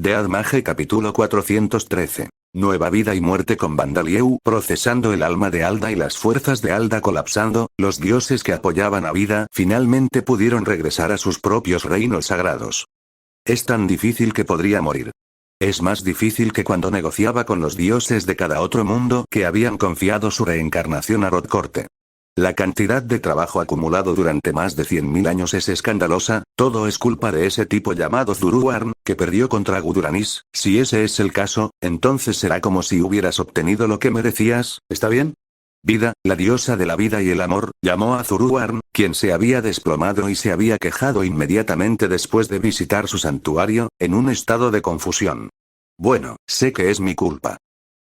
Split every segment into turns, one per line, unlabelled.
Dead Mage capítulo 413. Nueva vida y muerte con Vandalieu procesando el alma de Alda y las fuerzas de Alda colapsando, los dioses que apoyaban a Vida finalmente pudieron regresar a sus propios reinos sagrados. Es tan difícil que podría morir. Es más difícil que cuando negociaba con los dioses de cada otro mundo que habían confiado su reencarnación a Rodcorte. La cantidad de trabajo acumulado durante más de 100.000 años es escandalosa, todo es culpa de ese tipo llamado Zuruarn, que perdió contra Guduranis. Si ese es el caso, entonces será como si hubieras obtenido lo que merecías, ¿está bien? Vida, la diosa de la vida y el amor, llamó a Zuruarn, quien se había desplomado y se había quejado inmediatamente después de visitar su santuario, en un estado de confusión. Bueno, sé que es mi culpa.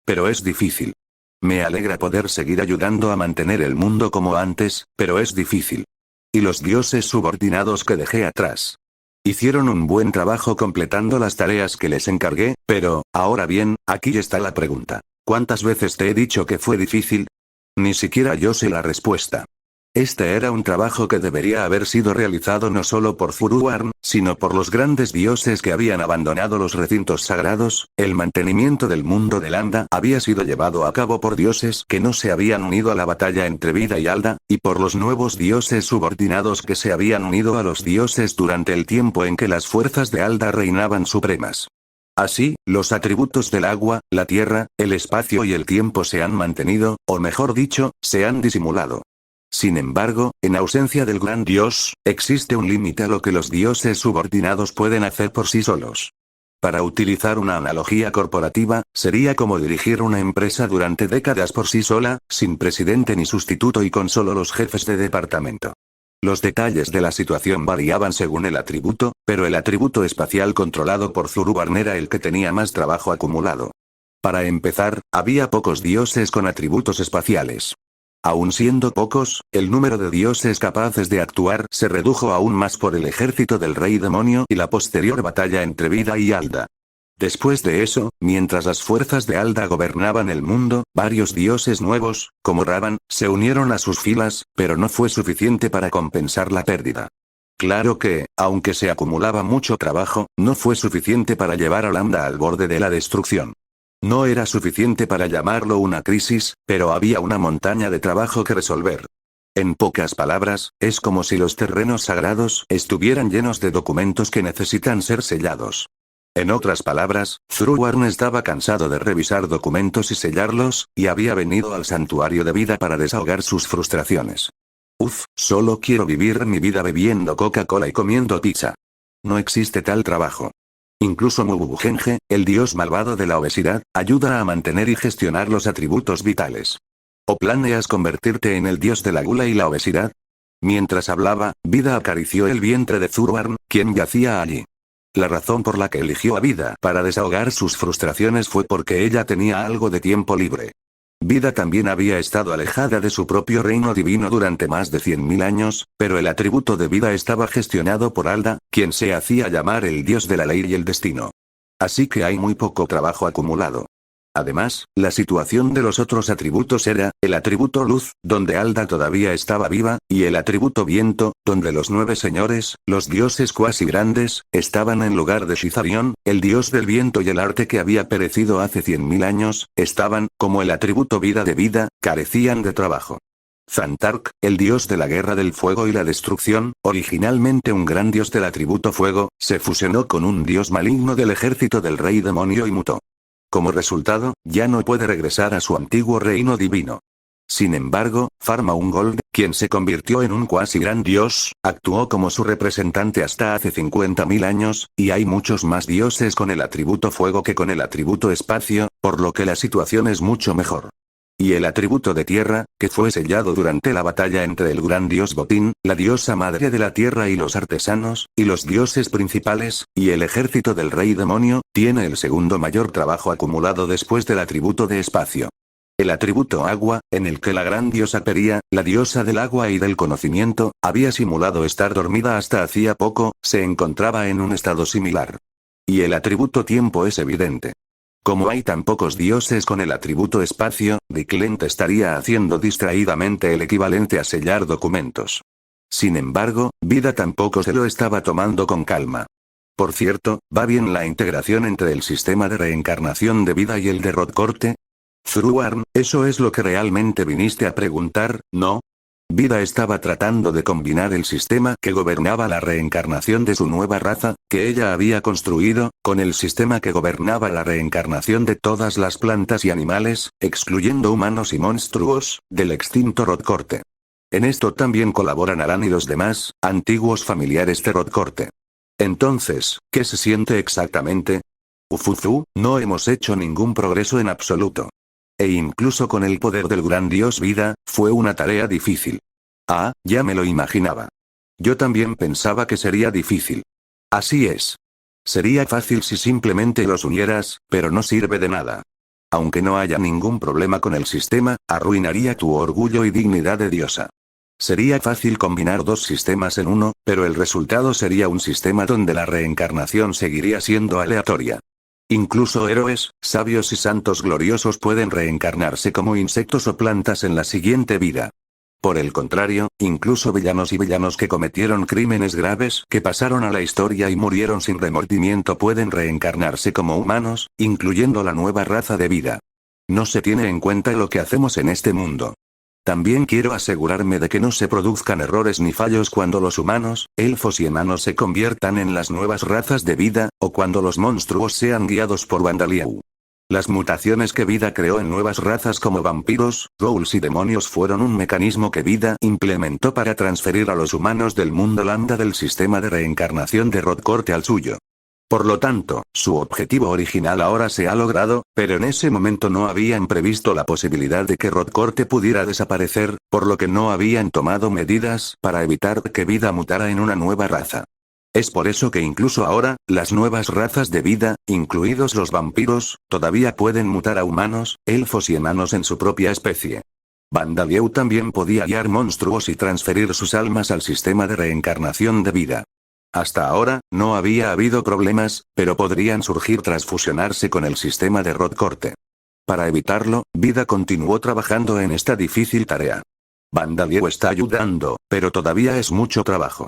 Pero es difícil. Me alegra poder seguir ayudando a mantener el mundo como antes, pero es difícil. Y los dioses subordinados que dejé atrás. Hicieron un buen trabajo completando las tareas que les encargué, pero, ahora bien, aquí está la pregunta. ¿Cuántas veces te he dicho que fue difícil? Ni siquiera yo sé la respuesta. Este era un trabajo que debería haber sido realizado no solo por Zuruarn, sino por los grandes dioses que habían abandonado los recintos sagrados. El mantenimiento del mundo de Landa había sido llevado a cabo por dioses que no se habían unido a la batalla entre Vida y Alda, y por los nuevos dioses subordinados que se habían unido a los dioses durante el tiempo en que las fuerzas de Alda reinaban supremas. Así, los atributos del agua, la tierra, el espacio y el tiempo se han mantenido, o mejor dicho, se han disimulado. Sin embargo, en ausencia del gran dios, existe un límite a lo que los dioses subordinados pueden hacer por sí solos. Para utilizar una analogía corporativa, sería como dirigir una empresa durante décadas por sí sola, sin presidente ni sustituto y con solo los jefes de departamento. Los detalles de la situación variaban según el atributo, pero el atributo espacial controlado por Zuruarn era el que tenía más trabajo acumulado. Para empezar, había pocos dioses con atributos espaciales. Aun siendo pocos, el número de dioses capaces de actuar se redujo aún más por el ejército del rey demonio y la posterior batalla entre Vida y Alda. Después de eso, mientras las fuerzas de Alda gobernaban el mundo, varios dioses nuevos, como Ravan, se unieron a sus filas, pero no fue suficiente para compensar la pérdida. Claro que, aunque se acumulaba mucho trabajo, no fue suficiente para llevar a Landa al borde de la destrucción. No era suficiente para llamarlo una crisis, pero había una montaña de trabajo que resolver. En pocas palabras, es como si los terrenos sagrados estuvieran llenos de documentos que necesitan ser sellados. En otras palabras, Zuruarn estaba cansado de revisar documentos y sellarlos, y había venido al santuario de Vida para desahogar sus frustraciones. Solo quiero vivir mi vida bebiendo Coca-Cola y comiendo pizza. No existe tal trabajo. Incluso Mubugenge, el dios malvado de la obesidad, ayuda a mantener y gestionar los atributos vitales. ¿O planeas convertirte en el dios de la gula y la obesidad? Mientras hablaba, Vida acarició el vientre de Zuruarn, quien yacía allí. La razón por la que eligió a Vida para desahogar sus frustraciones fue porque ella tenía algo de tiempo libre. Vida también había estado alejada de su propio reino divino durante más de 100.000 años, pero el atributo de Vida estaba gestionado por Alda, quien se hacía llamar el dios de la ley y el destino. Así que hay muy poco trabajo acumulado. Además, la situación de los otros atributos era, el atributo luz, donde Alda todavía estaba viva, y el atributo viento, donde los 9 señores, los dioses cuasi grandes, estaban en lugar de Shizarion, el dios del viento y el arte que había perecido hace 100.000 años, estaban, como el atributo vida de vida, carecían de trabajo. Zantark, el dios de la guerra del fuego y la destrucción, originalmente un gran dios del atributo fuego, se fusionó con un dios maligno del ejército del rey demonio y mutó. Como resultado, ya no puede regresar a su antiguo reino divino. Sin embargo, Farmaungold, quien se convirtió en un cuasi gran dios, actuó como su representante hasta hace 50.000 años, y hay muchos más dioses con el atributo fuego que con el atributo espacio, por lo que la situación es mucho mejor. Y el atributo de tierra, que fue sellado durante la batalla entre el gran dios Botín, la diosa madre de la tierra y los artesanos, y los dioses principales, y el ejército del rey demonio, tiene el segundo mayor trabajo acumulado después del atributo de espacio. El atributo agua, en el que la gran diosa Peria, la diosa del agua y del conocimiento, había simulado estar dormida hasta hacía poco, se encontraba en un estado similar. Y el atributo tiempo es evidente. Como hay tan pocos dioses con el atributo espacio, Diklent estaría haciendo distraídamente el equivalente a sellar documentos. Sin embargo, Vida tampoco se lo estaba tomando con calma. Por cierto, ¿va bien la integración entre el sistema de reencarnación de vida y el de Rodcorte? Thruarn, eso es lo que realmente viniste a preguntar, ¿no? Vida estaba tratando de combinar el sistema que gobernaba la reencarnación de su nueva raza, que ella había construido, con el sistema que gobernaba la reencarnación de todas las plantas y animales, excluyendo humanos y monstruos, del extinto Rodcorte. En esto también colaboran Aran y los demás, antiguos familiares de Rodcorte. Entonces, ¿qué se siente exactamente? Ufuzu, no hemos hecho ningún progreso en absoluto. E incluso con el poder del gran dios Vida, fue una tarea difícil. Ah, ya me lo imaginaba. Yo también pensaba que sería difícil. Así es. Sería fácil si simplemente los unieras, pero no sirve de nada. Aunque no haya ningún problema con el sistema, arruinaría tu orgullo y dignidad de diosa. Sería fácil combinar dos sistemas en uno, pero el resultado sería un sistema donde la reencarnación seguiría siendo aleatoria. Incluso héroes, sabios y santos gloriosos pueden reencarnarse como insectos o plantas en la siguiente vida. Por el contrario, incluso villanos y villanos que cometieron crímenes graves que pasaron a la historia y murieron sin remordimiento pueden reencarnarse como humanos, incluyendo la nueva raza de vida. No se tiene en cuenta lo que hacemos en este mundo. También quiero asegurarme de que no se produzcan errores ni fallos cuando los humanos, elfos y enanos se conviertan en las nuevas razas de vida, o cuando los monstruos sean guiados por Bandalieu. Las mutaciones que Vida creó en nuevas razas como vampiros, ghouls y demonios fueron un mecanismo que Vida implementó para transferir a los humanos del mundo lambda del sistema de reencarnación de Rodcorte al suyo. Por lo tanto, su objetivo original ahora se ha logrado, pero en ese momento no habían previsto la posibilidad de que Rodcorte pudiera desaparecer, por lo que no habían tomado medidas para evitar que Vida mutara en una nueva raza. Es por eso que incluso ahora, las nuevas razas de Vida, incluidos los vampiros, todavía pueden mutar a humanos, elfos y enanos en su propia especie. Bandalieu también podía guiar monstruos y transferir sus almas al sistema de reencarnación de Vida. Hasta ahora, no había habido problemas, pero podrían surgir tras fusionarse con el sistema de Rodcorte. Para evitarlo, Vida continuó trabajando en esta difícil tarea. Bandalieu está ayudando, pero todavía es mucho trabajo.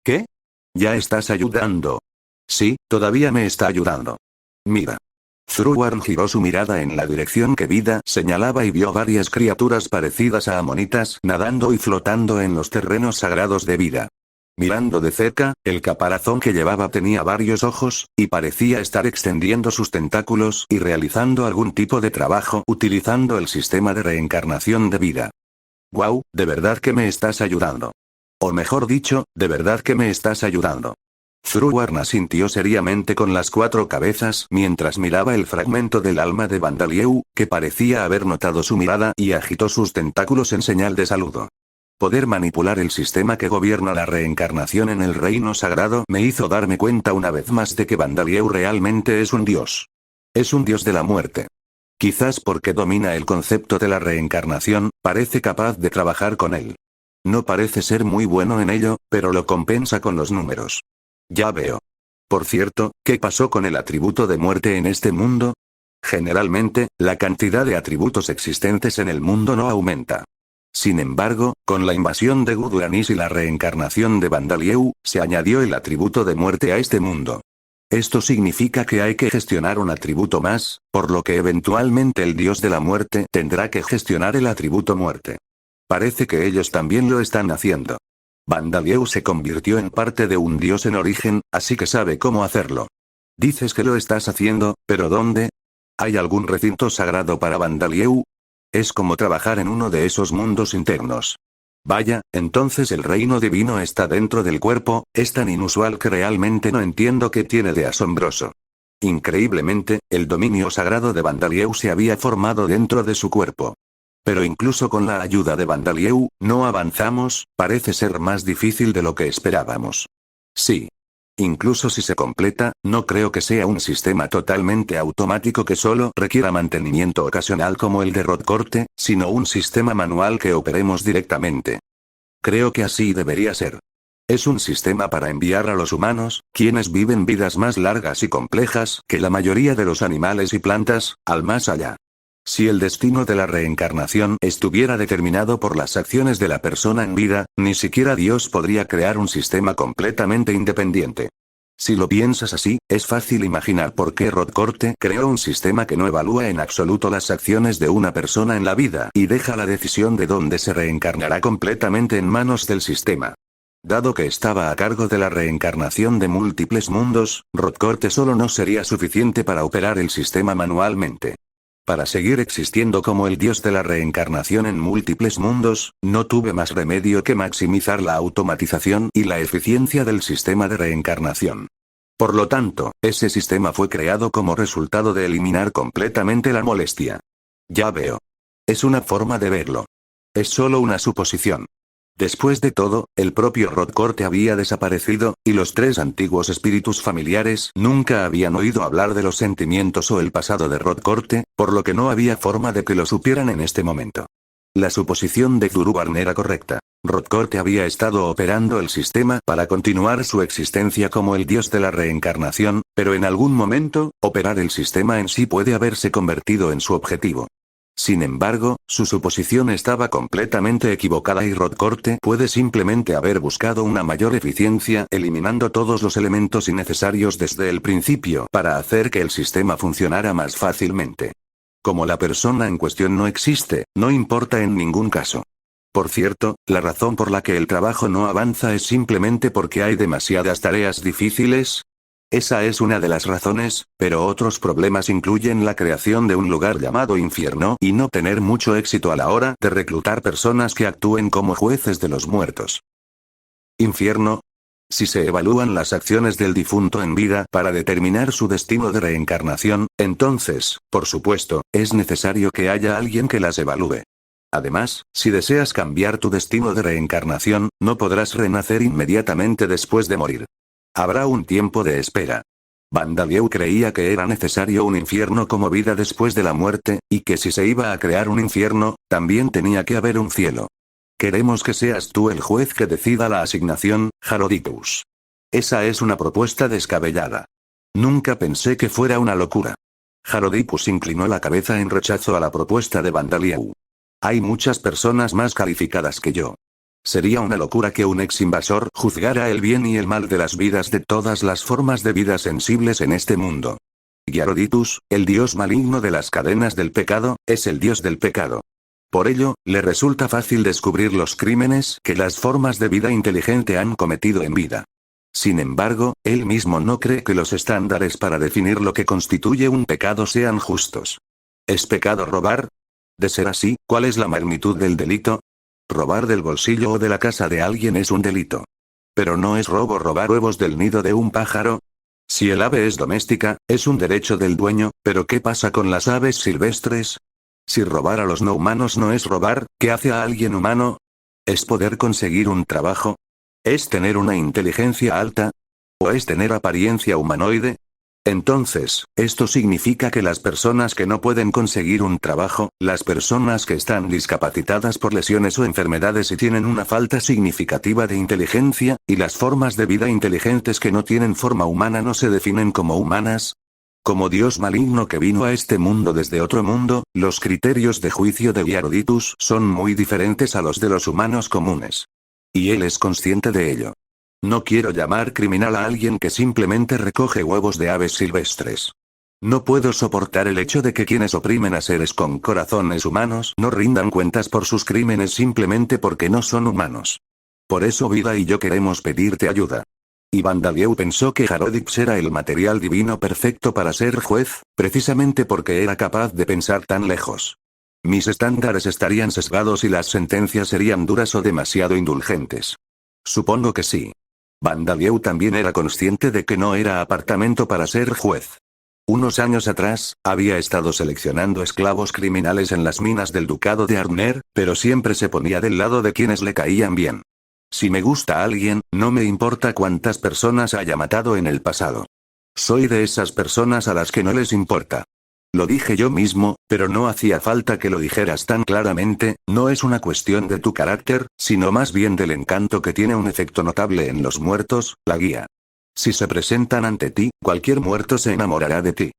¿Qué? ¿Ya estás ayudando? Sí, todavía me está ayudando. Mira. Thruarn giró su mirada en la dirección que Vida señalaba y vio varias criaturas parecidas a amonitas nadando y flotando en los terrenos sagrados de Vida. Mirando de cerca, el caparazón que llevaba tenía varios ojos, y parecía estar extendiendo sus tentáculos y realizando algún tipo de trabajo utilizando el sistema de reencarnación de Vida. ¡Guau! De verdad que me estás ayudando. O mejor dicho, de verdad que me estás ayudando. Thruarn asintió seriamente con las 4 cabezas mientras miraba el fragmento del alma de Bandalieu, que parecía haber notado su mirada y agitó sus tentáculos en señal de saludo. Poder manipular el sistema que gobierna la reencarnación en el reino sagrado me hizo darme cuenta una vez más de que Bandalieu realmente es un dios. Es un dios de la muerte. Quizás porque domina el concepto de la reencarnación, parece capaz de trabajar con él. No parece ser muy bueno en ello, pero lo compensa con los números. Ya veo. Por cierto, ¿qué pasó con el atributo de muerte en este mundo? Generalmente, la cantidad de atributos existentes en el mundo no aumenta. Sin embargo, con la invasión de Guduranis y la reencarnación de Bandalieu, se añadió el atributo de muerte a este mundo. Esto significa que hay que gestionar un atributo más, por lo que eventualmente el dios de la muerte tendrá que gestionar el atributo muerte. Parece que ellos también lo están haciendo. Bandalieu se convirtió en parte de un dios en origen, así que sabe cómo hacerlo. Dices que lo estás haciendo, ¿pero dónde? ¿Hay algún recinto sagrado para Bandalieu? Es como trabajar en uno de esos mundos internos. Vaya, entonces el reino divino está dentro del cuerpo, es tan inusual que realmente no entiendo qué tiene de asombroso. Increíblemente, el dominio sagrado de Bandalieu se había formado dentro de su cuerpo. Pero incluso con la ayuda de Bandalieu, no avanzamos, parece ser más difícil de lo que esperábamos. Sí. Incluso si se completa, no creo que sea un sistema totalmente automático que solo requiera mantenimiento ocasional como el de Rodcorte, sino un sistema manual que operemos directamente. Creo que así debería ser. Es un sistema para enviar a los humanos, quienes viven vidas más largas y complejas que la mayoría de los animales y plantas, al más allá. Si el destino de la reencarnación estuviera determinado por las acciones de la persona en vida, ni siquiera Dios podría crear un sistema completamente independiente. Si lo piensas así, es fácil imaginar por qué Rodcorte creó un sistema que no evalúa en absoluto las acciones de una persona en la vida y deja la decisión de dónde se reencarnará completamente en manos del sistema. Dado que estaba a cargo de la reencarnación de múltiples mundos, Rodcorte solo no sería suficiente para operar el sistema manualmente. Para seguir existiendo como el dios de la reencarnación en múltiples mundos, no tuve más remedio que maximizar la automatización y la eficiencia del sistema de reencarnación. Por lo tanto, ese sistema fue creado como resultado de eliminar completamente la molestia. Ya veo. Es una forma de verlo. Es solo una suposición. Después de todo, el propio Rodcorte había desaparecido, y los 3 antiguos espíritus familiares nunca habían oído hablar de los sentimientos o el pasado de Rodcorte, por lo que no había forma de que lo supieran en este momento. La suposición de Zurubarn era correcta. Rodcorte había estado operando el sistema para continuar su existencia como el dios de la reencarnación, pero en algún momento, operar el sistema en sí puede haberse convertido en su objetivo. Sin embargo, su suposición estaba completamente equivocada y Rodcorte puede simplemente haber buscado una mayor eficiencia eliminando todos los elementos innecesarios desde el principio para hacer que el sistema funcionara más fácilmente. Como la persona en cuestión no existe, no importa en ningún caso. Por cierto, la razón por la que el trabajo no avanza es simplemente porque hay demasiadas tareas difíciles. Esa es una de las razones, pero otros problemas incluyen la creación de un lugar llamado infierno y no tener mucho éxito a la hora de reclutar personas que actúen como jueces de los muertos. ¿Infierno? Si se evalúan las acciones del difunto en vida para determinar su destino de reencarnación, entonces, por supuesto, es necesario que haya alguien que las evalúe. Además, si deseas cambiar tu destino de reencarnación, no podrás renacer inmediatamente después de morir. Habrá un tiempo de espera. Bandalieu creía que era necesario un infierno como vida después de la muerte, y que si se iba a crear un infierno, también tenía que haber un cielo. Queremos que seas tú el juez que decida la asignación, Haroditus. Esa es una propuesta descabellada. Nunca pensé que fuera una locura. Haroditus inclinó la cabeza en rechazo a la propuesta de Bandalieu. Hay muchas personas más calificadas que yo. Sería una locura que un ex-invasor juzgara el bien y el mal de las vidas de todas las formas de vida sensibles en este mundo. Haroditus, el dios maligno de las cadenas del pecado, es el dios del pecado. Por ello, le resulta fácil descubrir los crímenes que las formas de vida inteligente han cometido en vida. Sin embargo, él mismo no cree que los estándares para definir lo que constituye un pecado sean justos. ¿Es pecado robar? De ser así, ¿cuál es la magnitud del delito? Robar del bolsillo o de la casa de alguien es un delito. Pero no es robo robar huevos del nido de un pájaro. Si el ave es doméstica, es un derecho del dueño, pero ¿qué pasa con las aves silvestres? Si robar a los no humanos no es robar, ¿qué hace a alguien humano? ¿Es poder conseguir un trabajo? ¿Es tener una inteligencia alta? ¿O es tener apariencia humanoide? Entonces, esto significa que las personas que no pueden conseguir un trabajo, las personas que están discapacitadas por lesiones o enfermedades y tienen una falta significativa de inteligencia, y las formas de vida inteligentes que no tienen forma humana no se definen como humanas. Como dios maligno que vino a este mundo desde otro mundo, los criterios de juicio de Haroditus son muy diferentes a los de los humanos comunes. Y él es consciente de ello. No quiero llamar criminal a alguien que simplemente recoge huevos de aves silvestres. No puedo soportar el hecho de que quienes oprimen a seres con corazones humanos no rindan cuentas por sus crímenes simplemente porque no son humanos. Por eso Vida y yo queremos pedirte ayuda. Y Bandalieu pensó que Haroditus era el material divino perfecto para ser juez, precisamente porque era capaz de pensar tan lejos. Mis estándares estarían sesgados y las sentencias serían duras o demasiado indulgentes. Supongo que sí. Bandalieu también era consciente de que no era apartamento para ser juez. Unos años atrás, había estado seleccionando esclavos criminales en las minas del ducado de Arner, pero siempre se ponía del lado de quienes le caían bien. Si me gusta a alguien, no me importa cuántas personas haya matado en el pasado. Soy de esas personas a las que no les importa. Lo dije yo mismo, pero no hacía falta que lo dijeras tan claramente, no es una cuestión de tu carácter, sino más bien del encanto que tiene un efecto notable en los muertos, la guía. Si se presentan ante ti, cualquier muerto se enamorará de ti.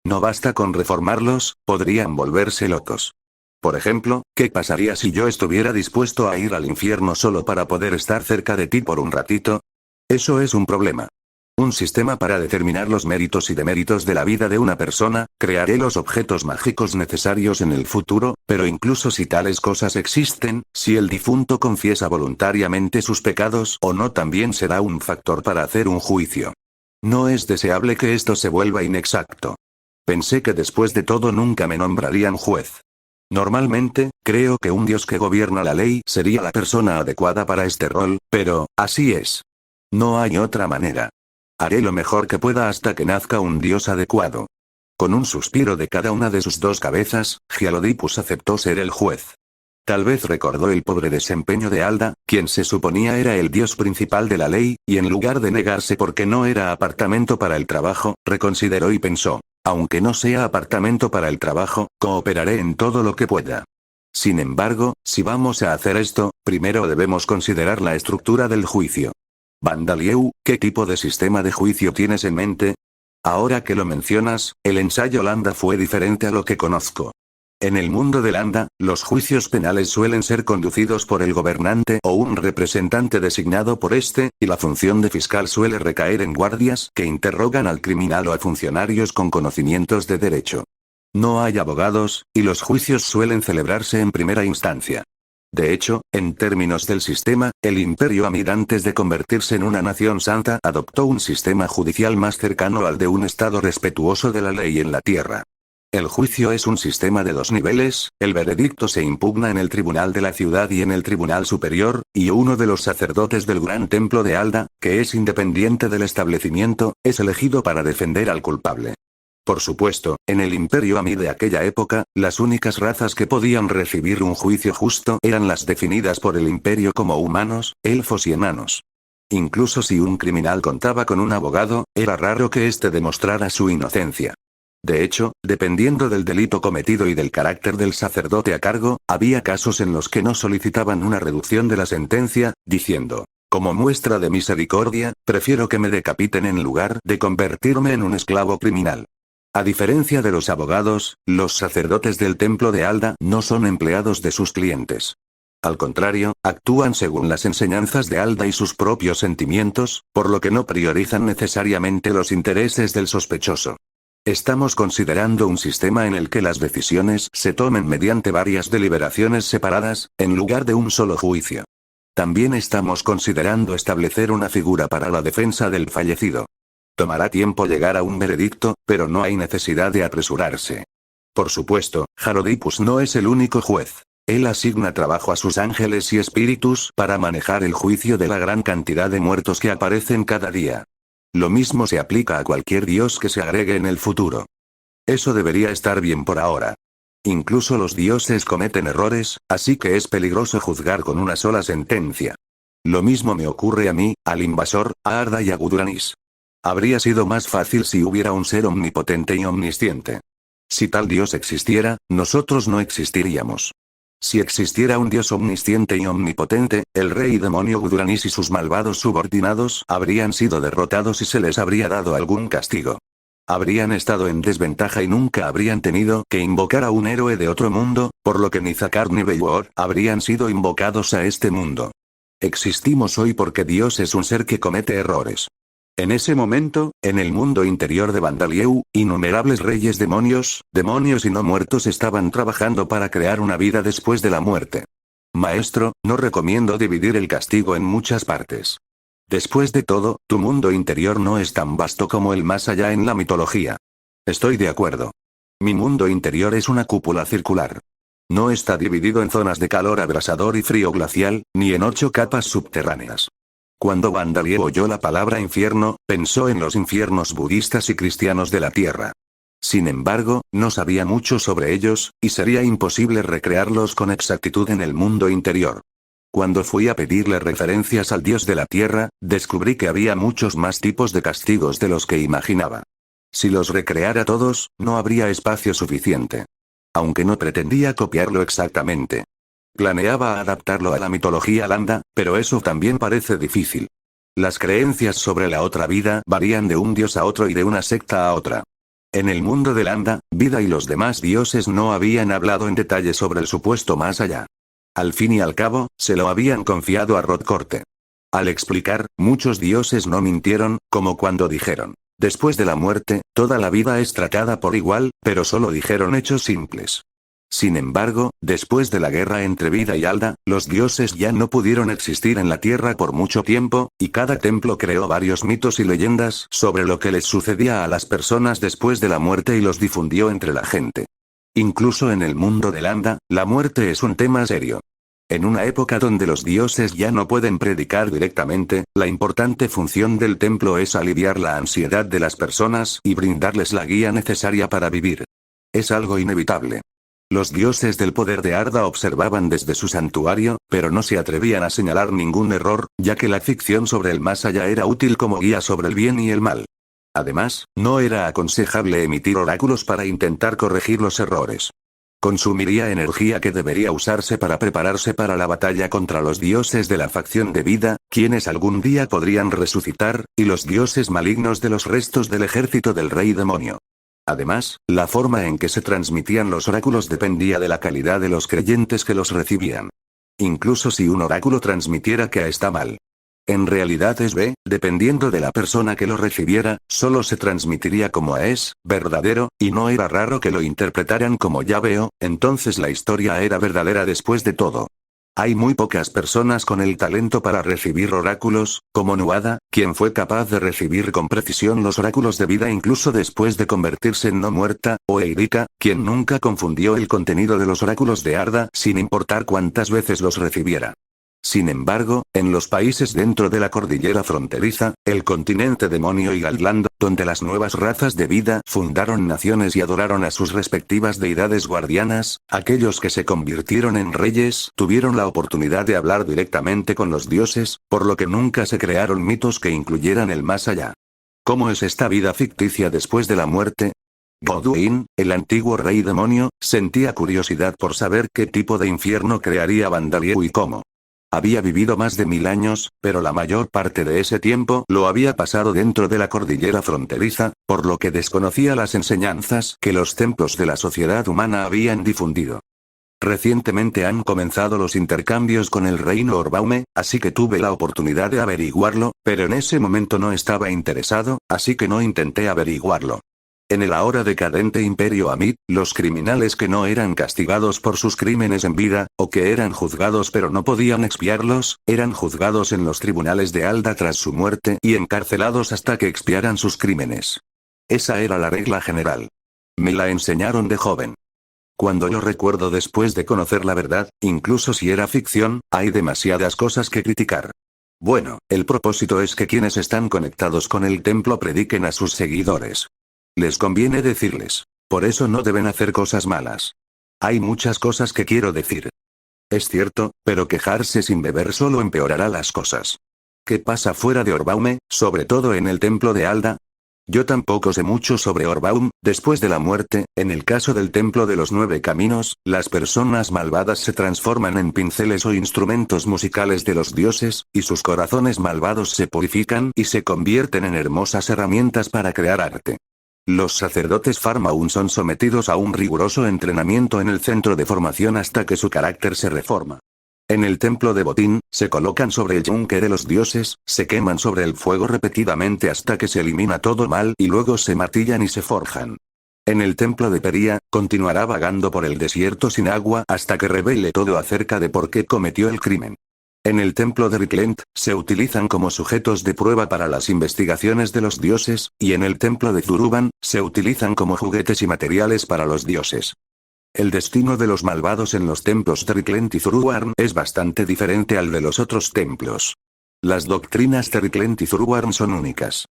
No basta con reformarlos, podrían volverse locos. Por ejemplo, ¿qué pasaría si yo estuviera dispuesto a ir al infierno solo para poder estar cerca de ti por un ratito? Eso es un problema. Un sistema para determinar los méritos y deméritos de la vida de una persona, crearé los objetos mágicos necesarios en el futuro, pero incluso si tales cosas existen, si el difunto confiesa voluntariamente sus pecados o no también será un factor para hacer un juicio. No es deseable que esto se vuelva inexacto. Pensé que después de todo nunca me nombrarían juez. Normalmente, creo que un dios que gobierna la ley sería la persona adecuada para este rol, pero, así es. No hay otra manera. Haré lo mejor que pueda hasta que nazca un dios adecuado. Con un suspiro de cada una de sus dos cabezas, Gialodipus aceptó ser el juez. Tal vez recordó el pobre desempeño de Alda, quien se suponía era el dios principal de la ley, y en lugar de negarse porque no era apartamento para el trabajo, reconsideró y pensó, aunque no sea apartamento para el trabajo, cooperaré en todo lo que pueda. Sin embargo, si vamos a hacer esto, primero debemos considerar la estructura del juicio. Bandalieu, ¿qué tipo de sistema de juicio tienes en mente? Ahora que lo mencionas, el ensayo Landa fue diferente a lo que conozco. En el mundo de Landa, los juicios penales suelen ser conducidos por el gobernante o un representante designado por este, y la función de fiscal suele recaer en guardias que interrogan al criminal o a funcionarios con conocimientos de derecho. No hay abogados, y los juicios suelen celebrarse en primera instancia. De hecho, en términos del sistema, el Imperio Amid antes de convertirse en una nación santa adoptó un sistema judicial más cercano al de un estado respetuoso de la ley en la tierra. El juicio es un sistema de dos niveles, el veredicto se impugna en el tribunal de la ciudad y en el tribunal superior, y uno de los sacerdotes del gran templo de Alda, que es independiente del establecimiento, es elegido para defender al culpable. Por supuesto, en el Imperio Amid de aquella época, las únicas razas que podían recibir un juicio justo eran las definidas por el Imperio como humanos, elfos y enanos. Incluso si un criminal contaba con un abogado, era raro que éste demostrara su inocencia. De hecho, dependiendo del delito cometido y del carácter del sacerdote a cargo, había casos en los que no solicitaban una reducción de la sentencia, diciendo, como muestra de misericordia, prefiero que me decapiten en lugar de convertirme en un esclavo criminal. A diferencia de los abogados, los sacerdotes del templo de Alda no son empleados de sus clientes. Al contrario, actúan según las enseñanzas de Alda y sus propios sentimientos, por lo que no priorizan necesariamente los intereses del sospechoso. Estamos considerando un sistema en el que las decisiones se tomen mediante varias deliberaciones separadas, en lugar de un solo juicio. También estamos considerando establecer una figura para la defensa del fallecido. Tomará tiempo llegar a un veredicto, pero no hay necesidad de apresurarse. Por supuesto, Gialodipus no es el único juez. Él asigna trabajo a sus ángeles y espíritus para manejar el juicio de la gran cantidad de muertos que aparecen cada día. Lo mismo se aplica a cualquier dios que se agregue en el futuro. Eso debería estar bien por ahora. Incluso los dioses cometen errores, así que es peligroso juzgar con una sola sentencia. Lo mismo me ocurre a mí, al invasor, a Arda y a Guduranis. Habría sido más fácil si hubiera un ser omnipotente y omnisciente. Si tal dios existiera, nosotros no existiríamos. Si existiera un dios omnisciente y omnipotente, el rey demonio Guduranis y sus malvados subordinados habrían sido derrotados y se les habría dado algún castigo. Habrían estado en desventaja y nunca habrían tenido que invocar a un héroe de otro mundo, por lo que ni Zakar ni Beyor habrían sido invocados a este mundo. Existimos hoy porque Dios es un ser que comete errores. En ese momento, en el mundo interior de Bandalieu, innumerables reyes demonios y no muertos estaban trabajando para crear una vida después de la muerte. Maestro, no recomiendo dividir el castigo en muchas partes. Después de todo, tu mundo interior no es tan vasto como el más allá en la mitología. Estoy de acuerdo. Mi mundo interior es una cúpula circular. No está dividido en zonas de calor abrasador y frío glacial, ni en 8 capas subterráneas. Cuando Bandalieu oyó la palabra infierno, pensó en los infiernos budistas y cristianos de la Tierra. Sin embargo, no sabía mucho sobre ellos, y sería imposible recrearlos con exactitud en el mundo interior. Cuando fui a pedirle referencias al dios de la Tierra, descubrí que había muchos más tipos de castigos de los que imaginaba. Si los recreara todos, no habría espacio suficiente. Aunque no pretendía copiarlo exactamente. Planeaba adaptarlo a la mitología landa, pero eso también parece difícil. Las creencias sobre la otra vida varían de un dios a otro y de una secta a otra. En el mundo de Landa, Vida y los demás dioses no habían hablado en detalle sobre el supuesto más allá. Al fin y al cabo, se lo habían confiado a Rodcorte. Al explicar, muchos dioses no mintieron, como cuando dijeron: después de la muerte, toda la vida es tratada por igual, pero solo dijeron hechos simples. Sin embargo, después de la guerra entre Vida y Alda, los dioses ya no pudieron existir en la Tierra por mucho tiempo, y cada templo creó varios mitos y leyendas sobre lo que les sucedía a las personas después de la muerte y los difundió entre la gente. Incluso en el mundo del Anda, la muerte es un tema serio. En una época donde los dioses ya no pueden predicar directamente, la importante función del templo es aliviar la ansiedad de las personas y brindarles la guía necesaria para vivir. Es algo inevitable. Los dioses del poder de Arda observaban desde su santuario, pero no se atrevían a señalar ningún error, ya que la ficción sobre el más allá era útil como guía sobre el bien y el mal. Además, no era aconsejable emitir oráculos para intentar corregir los errores. Consumiría energía que debería usarse para prepararse para la batalla contra los dioses de la facción de Vida, quienes algún día podrían resucitar, y los dioses malignos de los restos del ejército del rey demonio. Además, la forma en que se transmitían los oráculos dependía de la calidad de los creyentes que los recibían. Incluso si un oráculo transmitiera que A está mal. En realidad es B, dependiendo de la persona que lo recibiera, solo se transmitiría como A es verdadero, y no era raro que lo interpretaran como ya veo, entonces la historia era verdadera después de todo. Hay muy pocas personas con el talento para recibir oráculos, como Nuada, quien fue capaz de recibir con precisión los oráculos de vida incluso después de convertirse en no muerta, o Eirika, quien nunca confundió el contenido de los oráculos de Arda sin importar cuántas veces los recibiera. Sin embargo, en los países dentro de la cordillera fronteriza, el continente demonio y Galland, donde las nuevas razas de vida fundaron naciones y adoraron a sus respectivas deidades guardianas, aquellos que se convirtieron en reyes tuvieron la oportunidad de hablar directamente con los dioses, por lo que nunca se crearon mitos que incluyeran el más allá. ¿Cómo es esta vida ficticia después de la muerte? Godwyn, el antiguo rey demonio, sentía curiosidad por saber qué tipo de infierno crearía Vandalieu y cómo. Había vivido más de 1000 años, pero la mayor parte de ese tiempo lo había pasado dentro de la cordillera fronteriza, por lo que desconocía las enseñanzas que los templos de la sociedad humana habían difundido. Recientemente han comenzado los intercambios con el reino Orbaume, así que tuve la oportunidad de averiguarlo, pero en ese momento no estaba interesado, así que no intenté averiguarlo. En el ahora decadente Imperio Amid, los criminales que no eran castigados por sus crímenes en vida, o que eran juzgados pero no podían expiarlos, eran juzgados en los tribunales de Alda tras su muerte y encarcelados hasta que expiaran sus crímenes. Esa era la regla general. Me la enseñaron de joven. Cuando lo recuerdo después de conocer la verdad, incluso si era ficción, hay demasiadas cosas que criticar. Bueno, el propósito es que quienes están conectados con el templo prediquen a sus seguidores. Les conviene decirles. Por eso no deben hacer cosas malas. Hay muchas cosas que quiero decir. Es cierto, pero quejarse sin beber solo empeorará las cosas. ¿Qué pasa fuera de Orbaume, sobre todo en el templo de Alda? Yo tampoco sé mucho sobre Orbaum, después de la muerte, en el caso del templo de los 9 caminos, las personas malvadas se transforman en pinceles o instrumentos musicales de los dioses, y sus corazones malvados se purifican y se convierten en hermosas herramientas para crear arte. Los sacerdotes Farmaun son sometidos a un riguroso entrenamiento en el centro de formación hasta que su carácter se reforma. En el templo de Botín, se colocan sobre el yunque de los dioses, se queman sobre el fuego repetidamente hasta que se elimina todo mal y luego se martillan y se forjan. En el templo de Pería, continuará vagando por el desierto sin agua hasta que revele todo acerca de por qué cometió el crimen. En el templo de Riklent, se utilizan como sujetos de prueba para las investigaciones de los dioses, y en el templo de Zuruban, se utilizan como juguetes y materiales para los dioses. El destino de los malvados en los templos de Riklent y Zurubarn es bastante diferente al de los otros templos. Las doctrinas de Riklent y Zurubarn son únicas.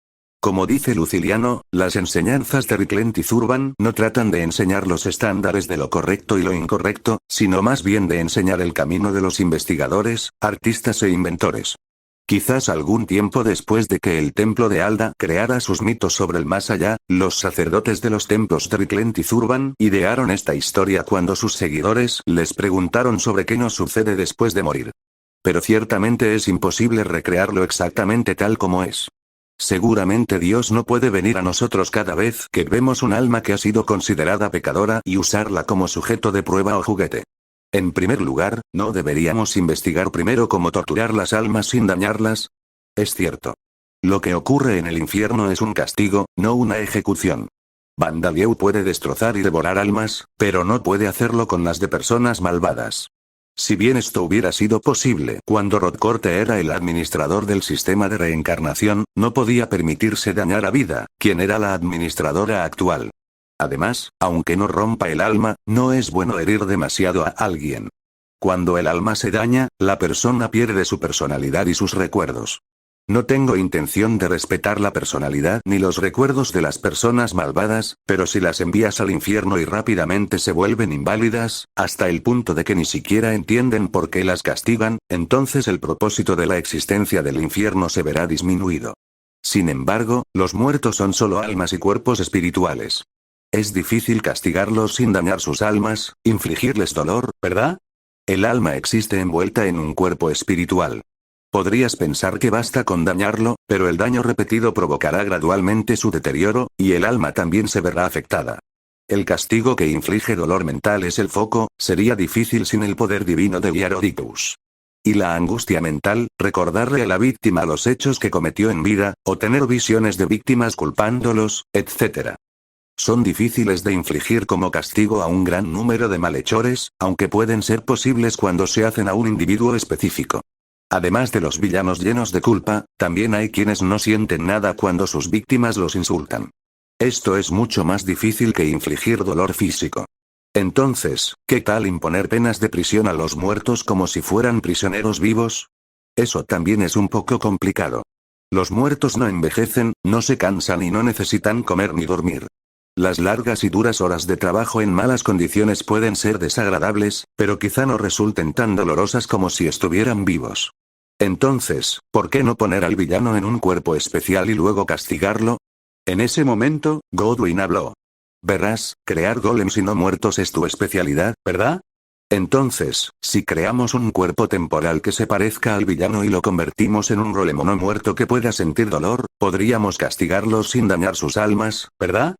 Como dice Luciliano, las enseñanzas de Riklent y Zurban no tratan de enseñar los estándares de lo correcto y lo incorrecto, sino más bien de enseñar el camino de los investigadores, artistas e inventores. Quizás algún tiempo después de que el templo de Alda creara sus mitos sobre el más allá, los sacerdotes de los templos de Riklent y Zurban idearon esta historia cuando sus seguidores les preguntaron sobre qué nos sucede después de morir. Pero ciertamente es imposible recrearlo exactamente tal como es. Seguramente Dios no puede venir a nosotros cada vez que vemos un alma que ha sido considerada pecadora y usarla como sujeto de prueba o juguete. En primer lugar, ¿no deberíamos investigar primero cómo torturar las almas sin dañarlas? Es cierto. Lo que ocurre en el infierno es un castigo, no una ejecución. Bandalieu puede destrozar y devorar almas, pero no puede hacerlo con las de personas malvadas. Si bien esto hubiera sido posible cuando Rodcorte era el administrador del sistema de reencarnación, no podía permitirse dañar a Vida, quien era la administradora actual. Además, aunque no rompa el alma, no es bueno herir demasiado a alguien. Cuando el alma se daña, la persona pierde su personalidad y sus recuerdos. No tengo intención de respetar la personalidad ni los recuerdos de las personas malvadas, pero si las envías al infierno y rápidamente se vuelven inválidas, hasta el punto de que ni siquiera entienden por qué las castigan, entonces el propósito de la existencia del infierno se verá disminuido. Sin embargo, los muertos son solo almas y cuerpos espirituales. Es difícil castigarlos sin dañar sus almas, infligirles dolor, ¿verdad? El alma existe envuelta en un cuerpo espiritual. Podrías pensar que basta con dañarlo, pero el daño repetido provocará gradualmente su deterioro, y el alma también se verá afectada. El castigo que inflige dolor mental es el foco, sería difícil sin el poder divino de Viarodictus. Y la angustia mental, recordarle a la víctima los hechos que cometió en vida, o tener visiones de víctimas culpándolos, etc. Son difíciles de infligir como castigo a un gran número de malhechores, aunque pueden ser posibles cuando se hacen a un individuo específico. Además de los villanos llenos de culpa, también hay quienes no sienten nada cuando sus víctimas los insultan. Esto es mucho más difícil que infligir dolor físico. Entonces, ¿qué tal imponer penas de prisión a los muertos como si fueran prisioneros vivos? Eso también es un poco complicado. Los muertos no envejecen, no se cansan y no necesitan comer ni dormir. Las largas y duras horas de trabajo en malas condiciones pueden ser desagradables, pero quizá no resulten tan dolorosas como si estuvieran vivos. Entonces, ¿por qué no poner al villano en un cuerpo especial y luego castigarlo? En ese momento, Godwin habló. Verás, crear golems y no muertos es tu especialidad, ¿verdad? Entonces, si creamos un cuerpo temporal que se parezca al villano y lo convertimos en un golem no muerto que pueda sentir dolor, podríamos castigarlos sin dañar sus almas, ¿verdad?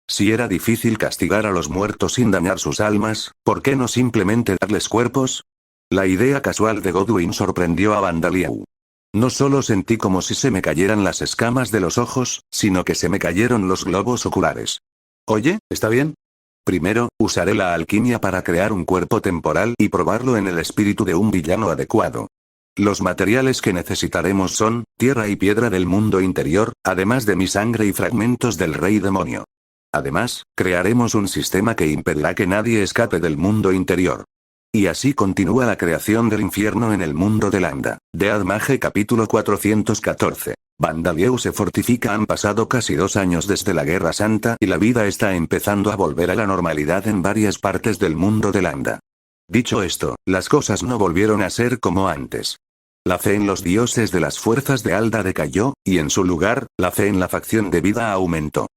Si era difícil castigar a los muertos sin dañar sus almas, ¿por qué no simplemente darles cuerpos? La idea casual de Godwin sorprendió a Bandalieu. No solo sentí como si se me cayeran las escamas de los ojos, sino que se me cayeron los globos oculares. Oye, ¿está bien? Primero, usaré la alquimia para crear un cuerpo temporal y probarlo en el espíritu de un villano adecuado. Los materiales que necesitaremos son, tierra y piedra del mundo interior, además de mi sangre y fragmentos del rey demonio. Además, crearemos un sistema que impedirá que nadie escape del mundo interior. Y así continúa la creación del infierno en el mundo de Lambda. Dead Mage capítulo 414. Bandalieu se fortifica. Han pasado casi 2 años desde la Guerra Santa y la vida está empezando a volver a la normalidad en varias partes del mundo de Lambda. Dicho esto, las cosas no volvieron a ser como antes. La fe en los dioses de las fuerzas de Alda decayó, y en su lugar, la fe en la facción de vida aumentó.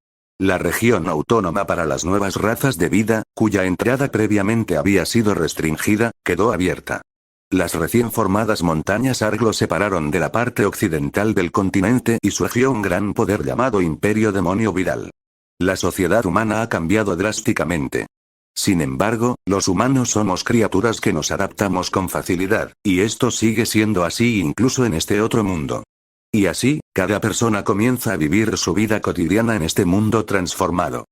La región autónoma para las nuevas razas de vida, cuya entrada previamente había sido restringida, quedó abierta. Las recién formadas montañas Arglo separaron de la parte occidental del continente y surgió un gran poder llamado Imperio Demonio Viral. La sociedad humana ha cambiado drásticamente. Sin embargo, los humanos somos criaturas que nos adaptamos con facilidad, y esto sigue siendo así incluso en este otro mundo. Y así, cada persona comienza a vivir su vida cotidiana en este mundo transformado.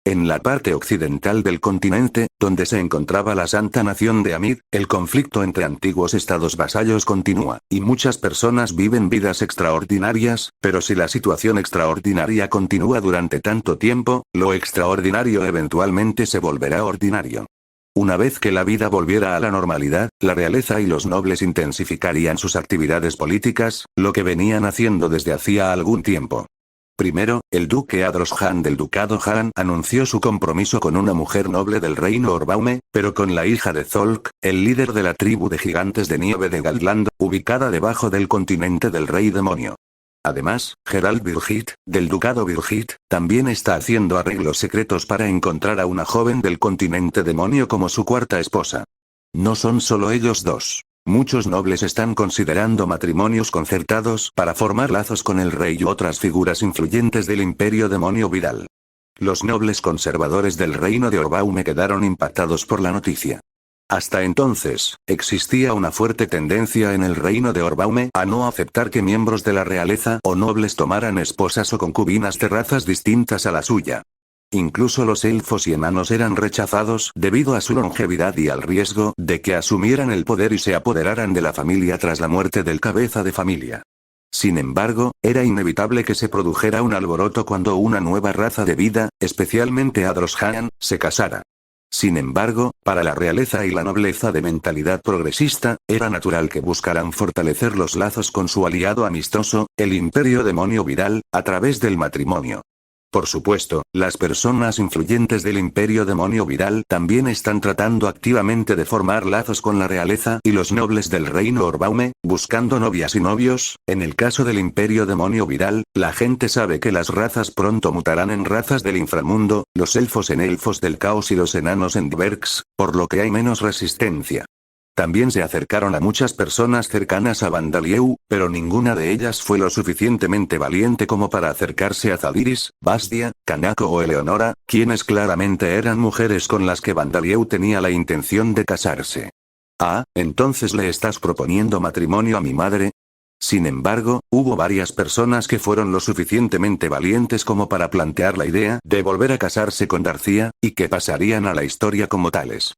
En la parte occidental del continente, donde se encontraba la Santa Nación de Amid, el conflicto entre antiguos estados vasallos continúa, y muchas personas viven vidas extraordinarias, pero si la situación extraordinaria continúa durante tanto tiempo, lo extraordinario eventualmente se volverá ordinario. Una vez que la vida volviera a la normalidad, la realeza y los nobles intensificarían sus actividades políticas, lo que venían haciendo desde hacía algún tiempo. Primero, el duque Adroshan del ducado Han anunció su compromiso con una mujer noble del reino Orbaume, pero con la hija de Zolk, el líder de la tribu de gigantes de nieve de Galdland, ubicada debajo del continente del rey demonio. Además, Gerald Birgit, del ducado Birgit, también está haciendo arreglos secretos para encontrar a una joven del continente demonio como su cuarta esposa. No son solo ellos dos. Muchos nobles están considerando matrimonios concertados para formar lazos con el rey y otras figuras influyentes del imperio demonio viral. Los nobles conservadores del reino de Orbaume quedaron impactados por la noticia. Hasta entonces, existía una fuerte tendencia en el reino de Orbaume a no aceptar que miembros de la realeza o nobles tomaran esposas o concubinas de razas distintas a la suya. Incluso los elfos y enanos eran rechazados debido a su longevidad y al riesgo de que asumieran el poder y se apoderaran de la familia tras la muerte del cabeza de familia. Sin embargo, era inevitable que se produjera un alboroto cuando una nueva raza de vida, especialmente Adroshan, se casara. Sin embargo, para la realeza y la nobleza de mentalidad progresista, era natural que buscaran fortalecer los lazos con su aliado amistoso, el Imperio Demonio Viral, a través del matrimonio. Por supuesto, las personas influyentes del Imperio Demonio Viral también están tratando activamente de formar lazos con la realeza y los nobles del reino Orbaume, buscando novias y novios. En el caso del Imperio Demonio Viral, la gente sabe que las razas pronto mutarán en razas del inframundo, los elfos en elfos del caos y los enanos en dvergs, por lo que hay menos resistencia. También se acercaron a muchas personas cercanas a Vandalieu, pero ninguna de ellas fue lo suficientemente valiente como para acercarse a Zadiris, Bastia, Kanako o Eleonora, quienes claramente eran mujeres con las que Vandalieu tenía la intención de casarse. Ah, ¿entonces le estás proponiendo matrimonio a mi madre? Sin embargo, hubo varias personas que fueron lo suficientemente valientes como para plantear la idea de volver a casarse con Darcia, y que pasarían a la historia como tales.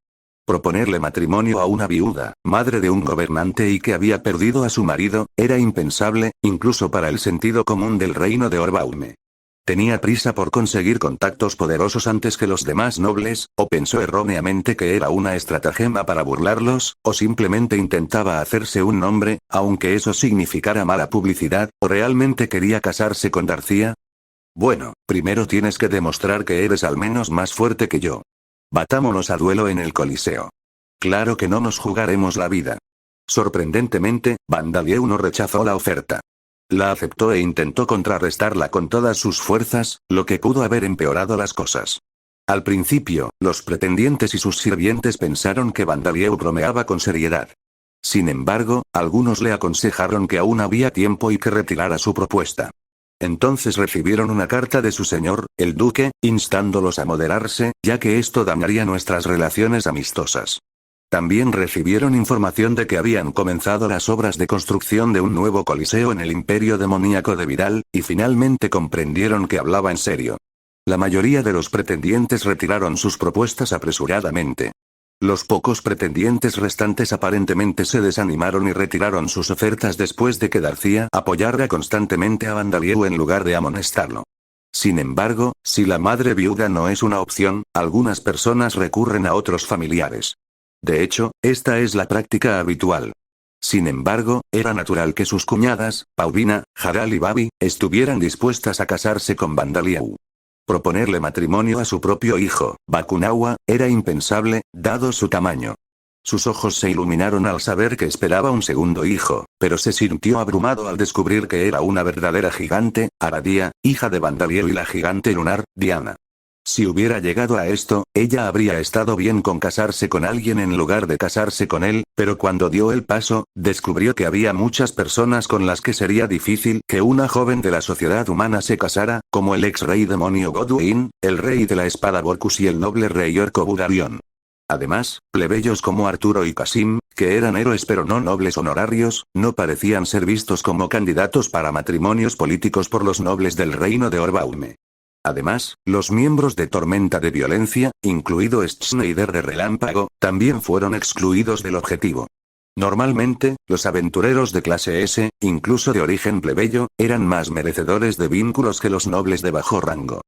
Proponerle matrimonio a una viuda, madre de un gobernante y que había perdido a su marido, era impensable, incluso para el sentido común del reino de Orbaume. Tenía prisa por conseguir contactos poderosos antes que los demás nobles, o pensó erróneamente que era una estratagema para burlarlos, o simplemente intentaba hacerse un nombre, aunque eso significara mala publicidad, o realmente quería casarse con Darcia. Bueno, primero tienes que demostrar que eres al menos más fuerte que yo. Batámonos a duelo en el Coliseo. Claro que no nos jugaremos la vida. Sorprendentemente, Vandalieu no rechazó la oferta. La aceptó e intentó contrarrestarla con todas sus fuerzas, lo que pudo haber empeorado las cosas. Al principio, los pretendientes y sus sirvientes pensaron que Vandalieu bromeaba con seriedad. Sin embargo, algunos le aconsejaron que aún había tiempo y que retirara su propuesta. Entonces recibieron una carta de su señor, el duque, instándolos a moderarse, ya que esto dañaría nuestras relaciones amistosas. También recibieron información de que habían comenzado las obras de construcción de un nuevo coliseo en el Imperio Demoníaco de Viral, y finalmente comprendieron que hablaba en serio. La mayoría de los pretendientes retiraron sus propuestas apresuradamente. Los pocos pretendientes restantes aparentemente se desanimaron y retiraron sus ofertas después de que Darcia apoyara constantemente a Vandalieu en lugar de amonestarlo. Sin embargo, si la madre viuda no es una opción, algunas personas recurren a otros familiares. De hecho, esta es la práctica habitual. Sin embargo, era natural que sus cuñadas, Paulina, Haral y Babi, estuvieran dispuestas a casarse con Vandalieu. Proponerle matrimonio a su propio hijo, Bakunawa, era impensable, dado su tamaño. Sus ojos se iluminaron al saber que esperaba un segundo hijo, pero se sintió abrumado al descubrir que era una verdadera gigante, Aradia, hija de Vandalieu y la gigante lunar, Diana. Si hubiera llegado a esto, ella habría estado bien con casarse con alguien en lugar de casarse con él, pero cuando dio el paso, descubrió que había muchas personas con las que sería difícil que una joven de la sociedad humana se casara, como el ex rey demonio Godwyn, el rey de la espada Borcus y el noble rey Orco Budarion. Además, plebeyos como Arturo y Casim, que eran héroes pero no nobles honorarios, no parecían ser vistos como candidatos para matrimonios políticos por los nobles del reino de Orbaume. Además, los miembros de Tormenta de Violencia, incluido Schneider de Relámpago, también fueron excluidos del objetivo. Normalmente, los aventureros de clase S, incluso de origen plebeyo, eran más merecedores de vínculos que los nobles de bajo rango.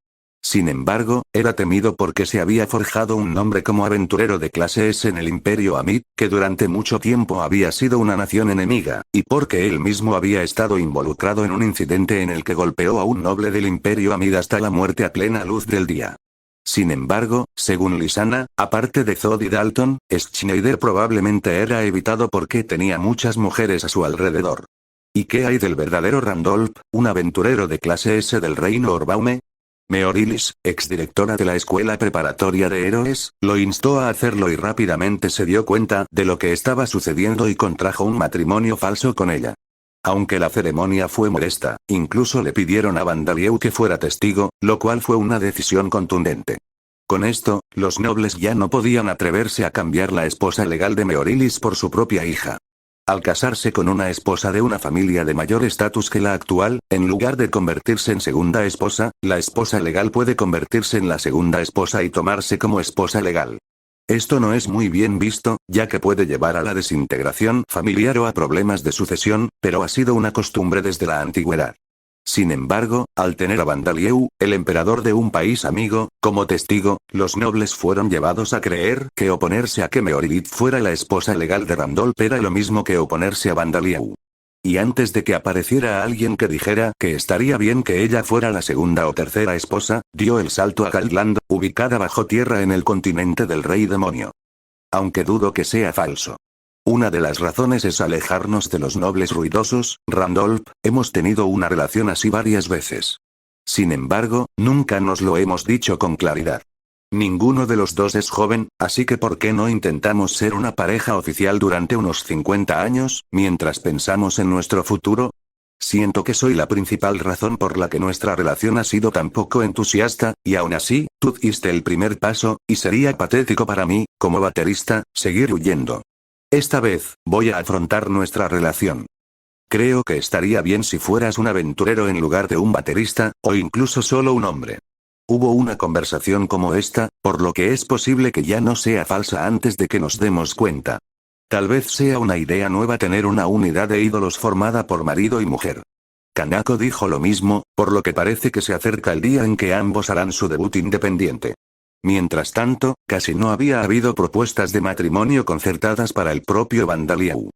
Sin embargo, era temido porque se había forjado un nombre como aventurero de clase S en el Imperio Amid, que durante mucho tiempo había sido una nación enemiga, y porque él mismo había estado involucrado en un incidente en el que golpeó a un noble del Imperio Amid hasta la muerte a plena luz del día. Sin embargo, según Lysana, aparte de Zod y Dalton, Schneider probablemente era evitado porque tenía muchas mujeres a su alrededor. ¿Y qué hay del verdadero Randolph, un aventurero de clase S del reino Orbaume? Meorilis, exdirectora de la escuela preparatoria de héroes, lo instó a hacerlo y rápidamente se dio cuenta de lo que estaba sucediendo y contrajo un matrimonio falso con ella. Aunque la ceremonia fue molesta, incluso le pidieron a Vandalieu que fuera testigo, lo cual fue una decisión contundente. Con esto, los nobles ya no podían atreverse a cambiar la esposa legal de Meorilis por su propia hija. Al casarse con una esposa de una familia de mayor estatus que la actual, en lugar de convertirse en segunda esposa, la esposa legal puede convertirse en la segunda esposa y tomarse como esposa legal. Esto no es muy bien visto, ya que puede llevar a la desintegración familiar o a problemas de sucesión, pero ha sido una costumbre desde la antigüedad. Sin embargo, al tener a Bandalieu, el emperador de un país amigo, como testigo, los nobles fueron llevados a creer que oponerse a que Meorilith fuera la esposa legal de Randolph era lo mismo que oponerse a Bandalieu. Y antes de que apareciera alguien que dijera que estaría bien que ella fuera la segunda o tercera esposa, dio el salto a Galland, ubicada bajo tierra en el continente del Rey Demonio. Aunque dudo que sea falso. Una de las razones es alejarnos de los nobles ruidosos. Randolph, hemos tenido una relación así varias veces. Sin embargo, nunca nos lo hemos dicho con claridad. Ninguno de los dos es joven, así que ¿por qué no intentamos ser una pareja oficial durante unos 50 años, mientras pensamos en nuestro futuro? Siento que soy la principal razón por la que nuestra relación ha sido tan poco entusiasta, y aún así, tú diste el primer paso, y sería patético para mí, como baterista, seguir huyendo. Esta vez, voy a afrontar nuestra relación. Creo que estaría bien si fueras un aventurero en lugar de un baterista, o incluso solo un hombre. Hubo una conversación como esta, por lo que es posible que ya no sea falsa antes de que nos demos cuenta. Tal vez sea una idea nueva tener una unidad de ídolos formada por marido y mujer. Kanako dijo lo mismo, por lo que parece que se acerca el día en que ambos harán su debut independiente. Mientras tanto, casi no había habido propuestas de matrimonio concertadas para el propio Bandalieu.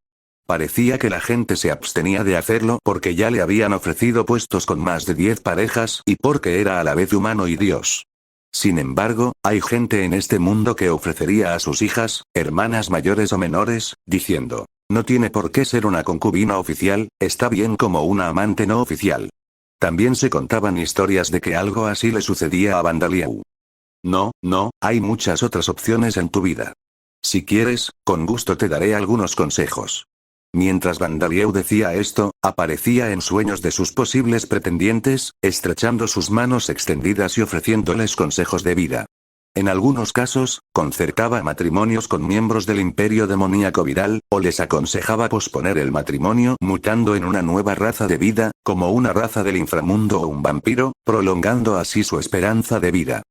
Parecía que la gente se abstenía de hacerlo porque ya le habían ofrecido puestos con más de 10 parejas y porque era a la vez humano y dios. Sin embargo, hay gente en este mundo que ofrecería a sus hijas, hermanas mayores o menores, diciendo, no tiene por qué ser una concubina oficial, está bien como una amante no oficial. También se contaban historias de que algo así le sucedía a Bandalieu. No, hay muchas otras opciones en tu vida. Si quieres, con gusto te daré algunos consejos. Mientras Bandalieu decía esto, aparecía en sueños de sus posibles pretendientes, estrechando sus manos extendidas y ofreciéndoles consejos de vida. En algunos casos, concertaba matrimonios con miembros del imperio demoníaco Vidal, o les aconsejaba posponer el matrimonio mutando en una nueva raza de vida, como una raza del inframundo o un vampiro, prolongando así su esperanza de vida.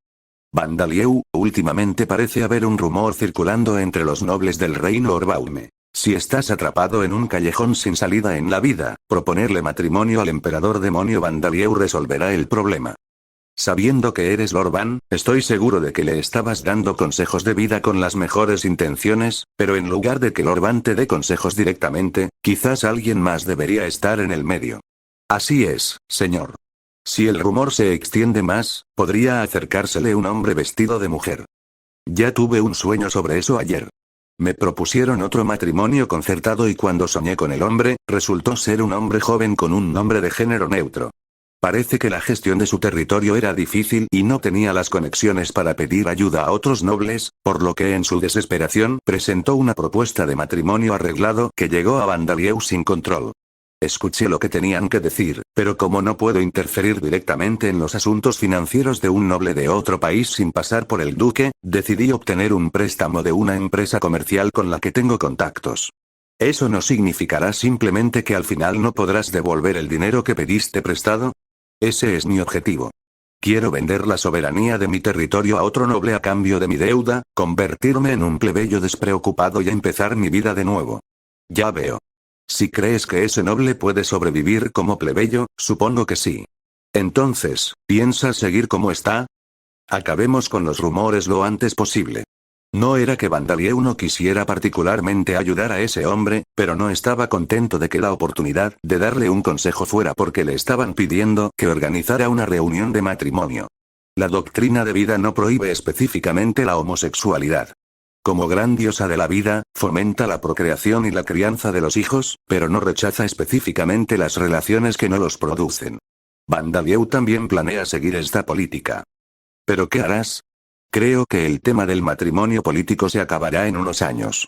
Bandalieu, últimamente parece haber un rumor circulando entre los nobles del reino Orbaume. Si estás atrapado en un callejón sin salida en la vida, proponerle matrimonio al emperador demonio Bandalieu resolverá el problema. Sabiendo que eres Lord Van, estoy seguro de que le estabas dando consejos de vida con las mejores intenciones, pero en lugar de que Lord Van te dé consejos directamente, quizás alguien más debería estar en el medio. Así es, señor. Si el rumor se extiende más, podría acercársele un hombre vestido de mujer. Ya tuve un sueño sobre eso ayer. Me propusieron otro matrimonio concertado y cuando soñé con el hombre, resultó ser un hombre joven con un nombre de género neutro. Parece que la gestión de su territorio era difícil y no tenía las conexiones para pedir ayuda a otros nobles, por lo que en su desesperación presentó una propuesta de matrimonio arreglado que llegó a Bandalieu sin control. Escuché lo que tenían que decir, pero como no puedo interferir directamente en los asuntos financieros de un noble de otro país sin pasar por el duque, decidí obtener un préstamo de una empresa comercial con la que tengo contactos. ¿Eso no significará simplemente que al final no podrás devolver el dinero que pediste prestado? Ese es mi objetivo. Quiero vender la soberanía de mi territorio a otro noble a cambio de mi deuda, convertirme en un plebeyo despreocupado y empezar mi vida de nuevo. Ya veo. Si crees que ese noble puede sobrevivir como plebeyo, supongo que sí. Entonces, ¿piensas seguir como está? Acabemos con los rumores lo antes posible. No era que Bandalieu no quisiera particularmente ayudar a ese hombre, pero no estaba contento de que la oportunidad de darle un consejo fuera porque le estaban pidiendo que organizara una reunión de matrimonio. La doctrina de vida no prohíbe específicamente la homosexualidad. Como gran diosa de la vida, fomenta la procreación y la crianza de los hijos, pero no rechaza específicamente las relaciones que no los producen. Bandalieu también planea seguir esta política. ¿Pero qué harás? Creo que el tema del matrimonio político se acabará en unos años.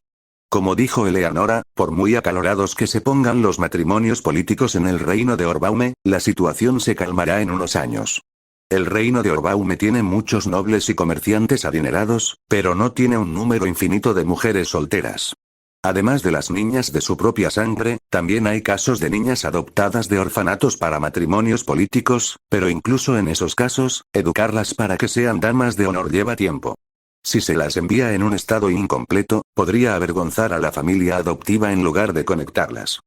Como dijo Eleanora, por muy acalorados que se pongan los matrimonios políticos en el reino de Orbaume, la situación se calmará en unos años. El reino de Orbaume tiene muchos nobles y comerciantes adinerados, pero no tiene un número infinito de mujeres solteras. Además de las niñas de su propia sangre, también hay casos de niñas adoptadas de orfanatos para matrimonios políticos, pero incluso en esos casos, educarlas para que sean damas de honor lleva tiempo. Si se las envía en un estado incompleto, podría avergonzar a la familia adoptiva en lugar de conectarlas.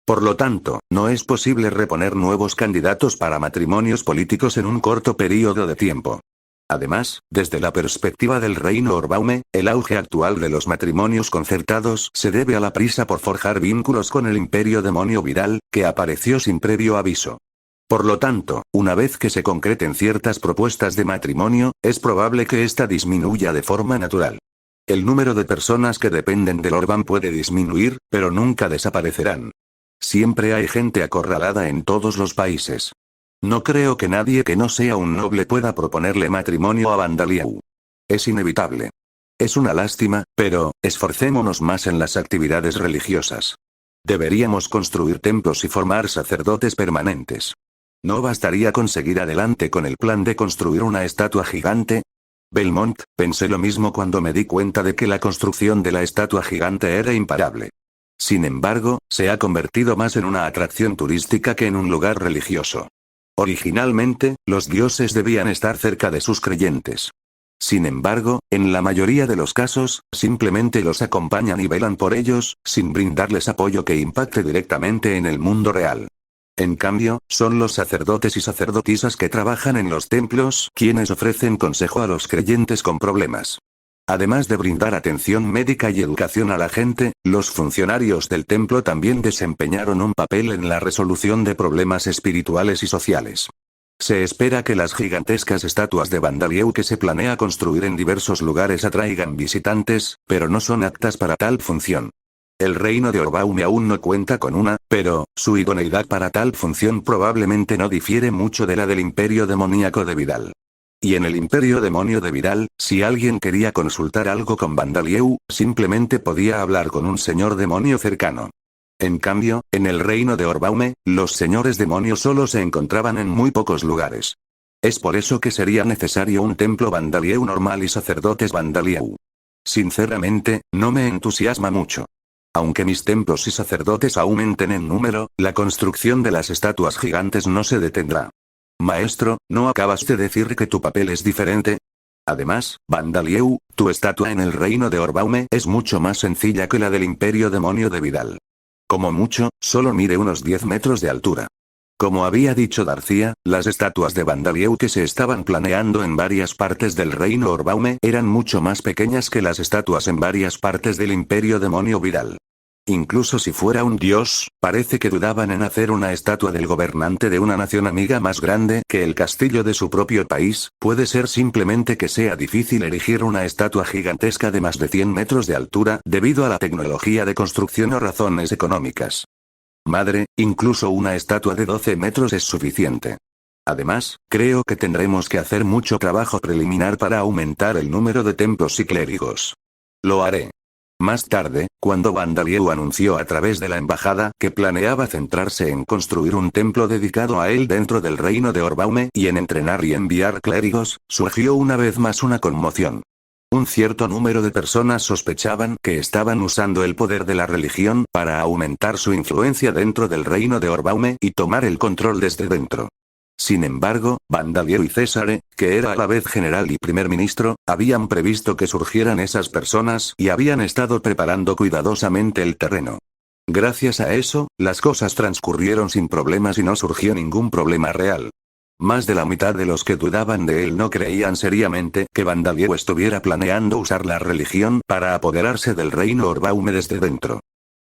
Por lo tanto, no es posible reponer nuevos candidatos para matrimonios políticos en un corto período de tiempo. Además, desde la perspectiva del reino Orbaume, el auge actual de los matrimonios concertados se debe a la prisa por forjar vínculos con el imperio demonio Vidal, que apareció sin previo aviso. Por lo tanto, una vez que se concreten ciertas propuestas de matrimonio, es probable que ésta disminuya de forma natural. El número de personas que dependen del Orbán puede disminuir, pero nunca desaparecerán. Siempre hay gente acorralada en todos los países. No creo que nadie que no sea un noble pueda proponerle matrimonio a Bandalieu. Es inevitable. Es una lástima, pero, esforcémonos más en las actividades religiosas. Deberíamos construir templos y formar sacerdotes permanentes. ¿No bastaría con seguir adelante con el plan de construir una estatua gigante? Belmont, pensé lo mismo cuando me di cuenta de que la construcción de la estatua gigante era imparable. Sin embargo, se ha convertido más en una atracción turística que en un lugar religioso. Originalmente, los dioses debían estar cerca de sus creyentes. Sin embargo, en la mayoría de los casos, simplemente los acompañan y velan por ellos, sin brindarles apoyo que impacte directamente en el mundo real. En cambio, son los sacerdotes y sacerdotisas que trabajan en los templos quienes ofrecen consejo a los creyentes con problemas. Además de brindar atención médica y educación a la gente, los funcionarios del templo también desempeñaron un papel en la resolución de problemas espirituales y sociales. Se espera que las gigantescas estatuas de Bandalieu que se planea construir en diversos lugares atraigan visitantes, pero no son aptas para tal función. El reino de Orbaume aún no cuenta con una, pero, su idoneidad para tal función probablemente no difiere mucho de la del imperio demoníaco de Vidal. Y en el imperio demonio de Vidal, si alguien quería consultar algo con Bandalieu, simplemente podía hablar con un señor demonio cercano. En cambio, en el reino de Orbaume, los señores demonios solo se encontraban en muy pocos lugares. Es por eso que sería necesario un templo Bandalieu normal y sacerdotes Bandalieu. Sinceramente, no me entusiasma mucho. Aunque mis templos y sacerdotes aumenten en número, la construcción de las estatuas gigantes no se detendrá. Maestro, ¿no acabas de decir que tu papel es diferente? Además, Bandalieu, tu estatua en el reino de Orbaume es mucho más sencilla que la del imperio demonio de Vidal. Como mucho, solo mide unos 10 metros de altura. Como había dicho García, las estatuas de Bandalieu que se estaban planeando en varias partes del reino Orbaume eran mucho más pequeñas que las estatuas en varias partes del imperio demonio Vidal. Incluso si fuera un dios, parece que dudaban en hacer una estatua del gobernante de una nación amiga más grande que el castillo de su propio país. Puede ser simplemente que sea difícil erigir una estatua gigantesca de más de 100 metros de altura debido a la tecnología de construcción o razones económicas. Madre, incluso una estatua de 12 metros es suficiente. Además, creo que tendremos que hacer mucho trabajo preliminar para aumentar el número de templos y clérigos. Lo haré. Más tarde, cuando Bandalieu anunció a través de la embajada que planeaba centrarse en construir un templo dedicado a él dentro del reino de Orbaume y en entrenar y enviar clérigos, surgió una vez más una conmoción. Un cierto número de personas sospechaban que estaban usando el poder de la religión para aumentar su influencia dentro del reino de Orbaume y tomar el control desde dentro. Sin embargo, Bandalieu y Césare, que era a la vez general y primer ministro, habían previsto que surgieran esas personas y habían estado preparando cuidadosamente el terreno. Gracias a eso, las cosas transcurrieron sin problemas y no surgió ningún problema real. Más de la mitad de los que dudaban de él no creían seriamente que Bandalieu estuviera planeando usar la religión para apoderarse del reino Orbaume desde dentro.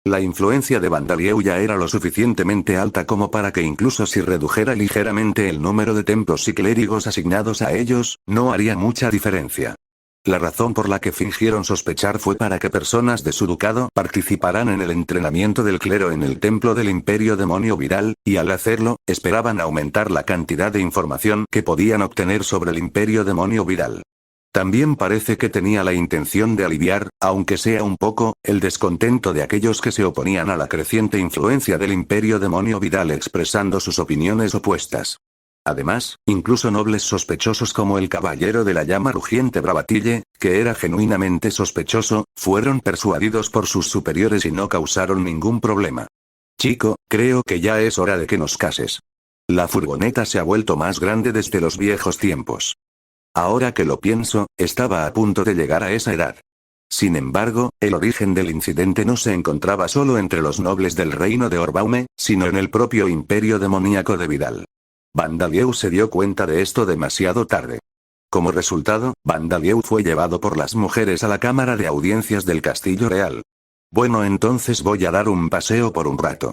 La influencia de Bandalieu ya era lo suficientemente alta como para que incluso si redujera ligeramente el número de templos y clérigos asignados a ellos, no haría mucha diferencia. La razón por la que fingieron sospechar fue para que personas de su ducado participaran en el entrenamiento del clero en el templo del imperio demonio Vidal, y al hacerlo, esperaban aumentar la cantidad de información que podían obtener sobre el imperio demonio Vidal. También parece que tenía la intención de aliviar, aunque sea un poco, el descontento de aquellos que se oponían a la creciente influencia del imperio demonio Vidal expresando sus opiniones opuestas. Además, incluso nobles sospechosos como el caballero de la llama rugiente Bravatille, que era genuinamente sospechoso, fueron persuadidos por sus superiores y no causaron ningún problema. Chico, creo que ya es hora de que nos cases. La furgoneta se ha vuelto más grande desde los viejos tiempos. Ahora que lo pienso, estaba a punto de llegar a esa edad. Sin embargo, el origen del incidente no se encontraba solo entre los nobles del reino de Orbaume, sino en el propio imperio demoníaco de Vidal. Vandalieu se dio cuenta de esto demasiado tarde. Como resultado, Vandalieu fue llevado por las mujeres a la cámara de audiencias del castillo real. Bueno, entonces voy a dar un paseo por un rato.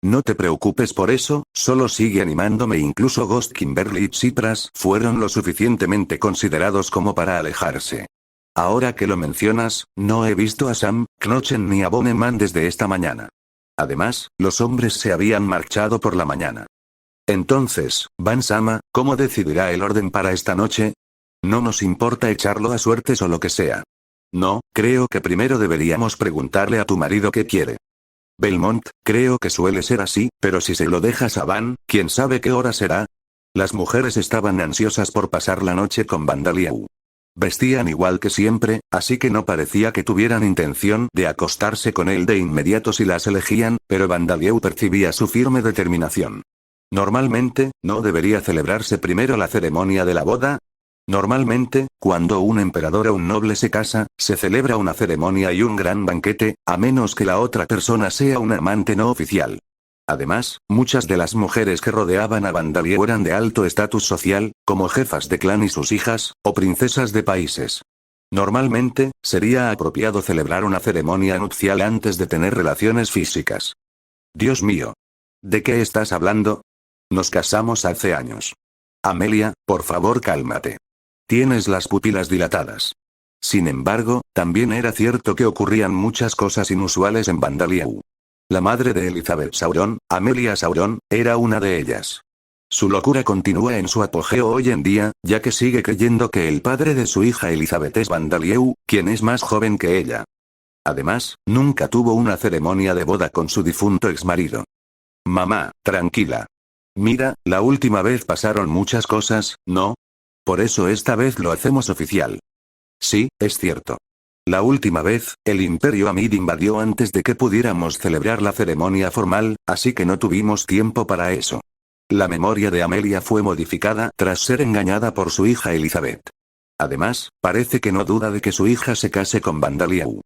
No te preocupes por eso, solo sigue animándome. Incluso Ghost, Kimberly y Tsipras fueron lo suficientemente considerados como para alejarse. Ahora que lo mencionas, no he visto a Sam, Knochen ni a Boneman desde esta mañana. Además, los hombres se habían marchado por la mañana. Entonces, Van Sama, ¿cómo decidirá el orden para esta noche? No nos importa echarlo a suertes o lo que sea. No, creo que primero deberíamos preguntarle a tu marido qué quiere. Belmont, creo que suele ser así, pero si se lo dejas a Van, ¿quién sabe qué hora será? Las mujeres estaban ansiosas por pasar la noche con Vandalieu. Vestían igual que siempre, así que no parecía que tuvieran intención de acostarse con él de inmediato si las elegían, pero Vandalieu percibía su firme determinación. Normalmente, ¿no debería celebrarse primero la ceremonia de la boda? Normalmente, cuando un emperador o un noble se casa, se celebra una ceremonia y un gran banquete, a menos que la otra persona sea un amante no oficial. Además, muchas de las mujeres que rodeaban a Vandalieu eran de alto estatus social, como jefas de clan y sus hijas, o princesas de países. Normalmente, sería apropiado celebrar una ceremonia nupcial antes de tener relaciones físicas. Dios mío. ¿De qué estás hablando? Nos casamos hace años. Amelia, por favor cálmate. Tienes las pupilas dilatadas. Sin embargo, también era cierto que ocurrían muchas cosas inusuales en Vandalieu. La madre de Elizabeth Sauron, Amelia Sauron, era una de ellas. Su locura continúa en su apogeo hoy en día, ya que sigue creyendo que el padre de su hija Elizabeth es Vandalieu, quien es más joven que ella. Además, nunca tuvo una ceremonia de boda con su difunto exmarido. Mamá, tranquila. Mira, la última vez pasaron muchas cosas, ¿no? Por eso esta vez lo hacemos oficial. Sí, es cierto. La última vez, el Imperio Amid invadió antes de que pudiéramos celebrar la ceremonia formal, así que no tuvimos tiempo para eso. La memoria de Amelia fue modificada tras ser engañada por su hija Elizabeth. Además, parece que no duda de que su hija se case con Vandalieu.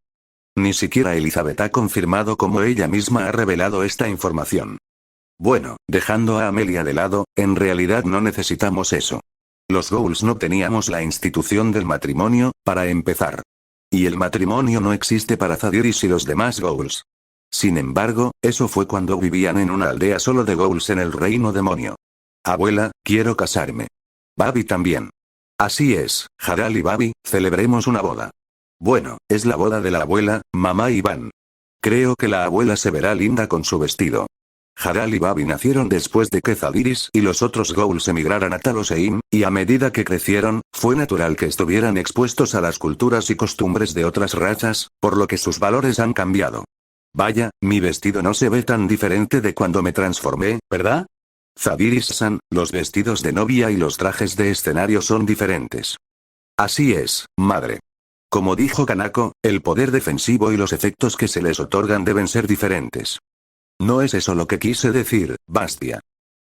Ni siquiera Elizabeth ha confirmado cómo ella misma ha revelado esta información. Bueno, dejando a Amelia de lado, en realidad no necesitamos eso. Los Ghouls no teníamos la institución del matrimonio, para empezar. Y el matrimonio no existe para Zadiris y los demás Ghouls. Sin embargo, eso fue cuando vivían en una aldea solo de Ghouls en el reino demonio. Abuela, quiero casarme. Babi también. Así es, Haral y Babi, celebremos una boda. Bueno, es la boda de la abuela, mamá y Van. Creo que la abuela se verá linda con su vestido. Haral y Babi nacieron después de que Zadiris y los otros Ghouls emigraran a Talos-Eim, y a medida que crecieron, fue natural que estuvieran expuestos a las culturas y costumbres de otras razas, por lo que sus valores han cambiado. Vaya, mi vestido no se ve tan diferente de cuando me transformé, ¿verdad? Zadiris-san, los vestidos de novia y los trajes de escenario son diferentes. Así es, madre. Como dijo Kanako, el poder defensivo y los efectos que se les otorgan deben ser diferentes. No es eso lo que quise decir, Bastia.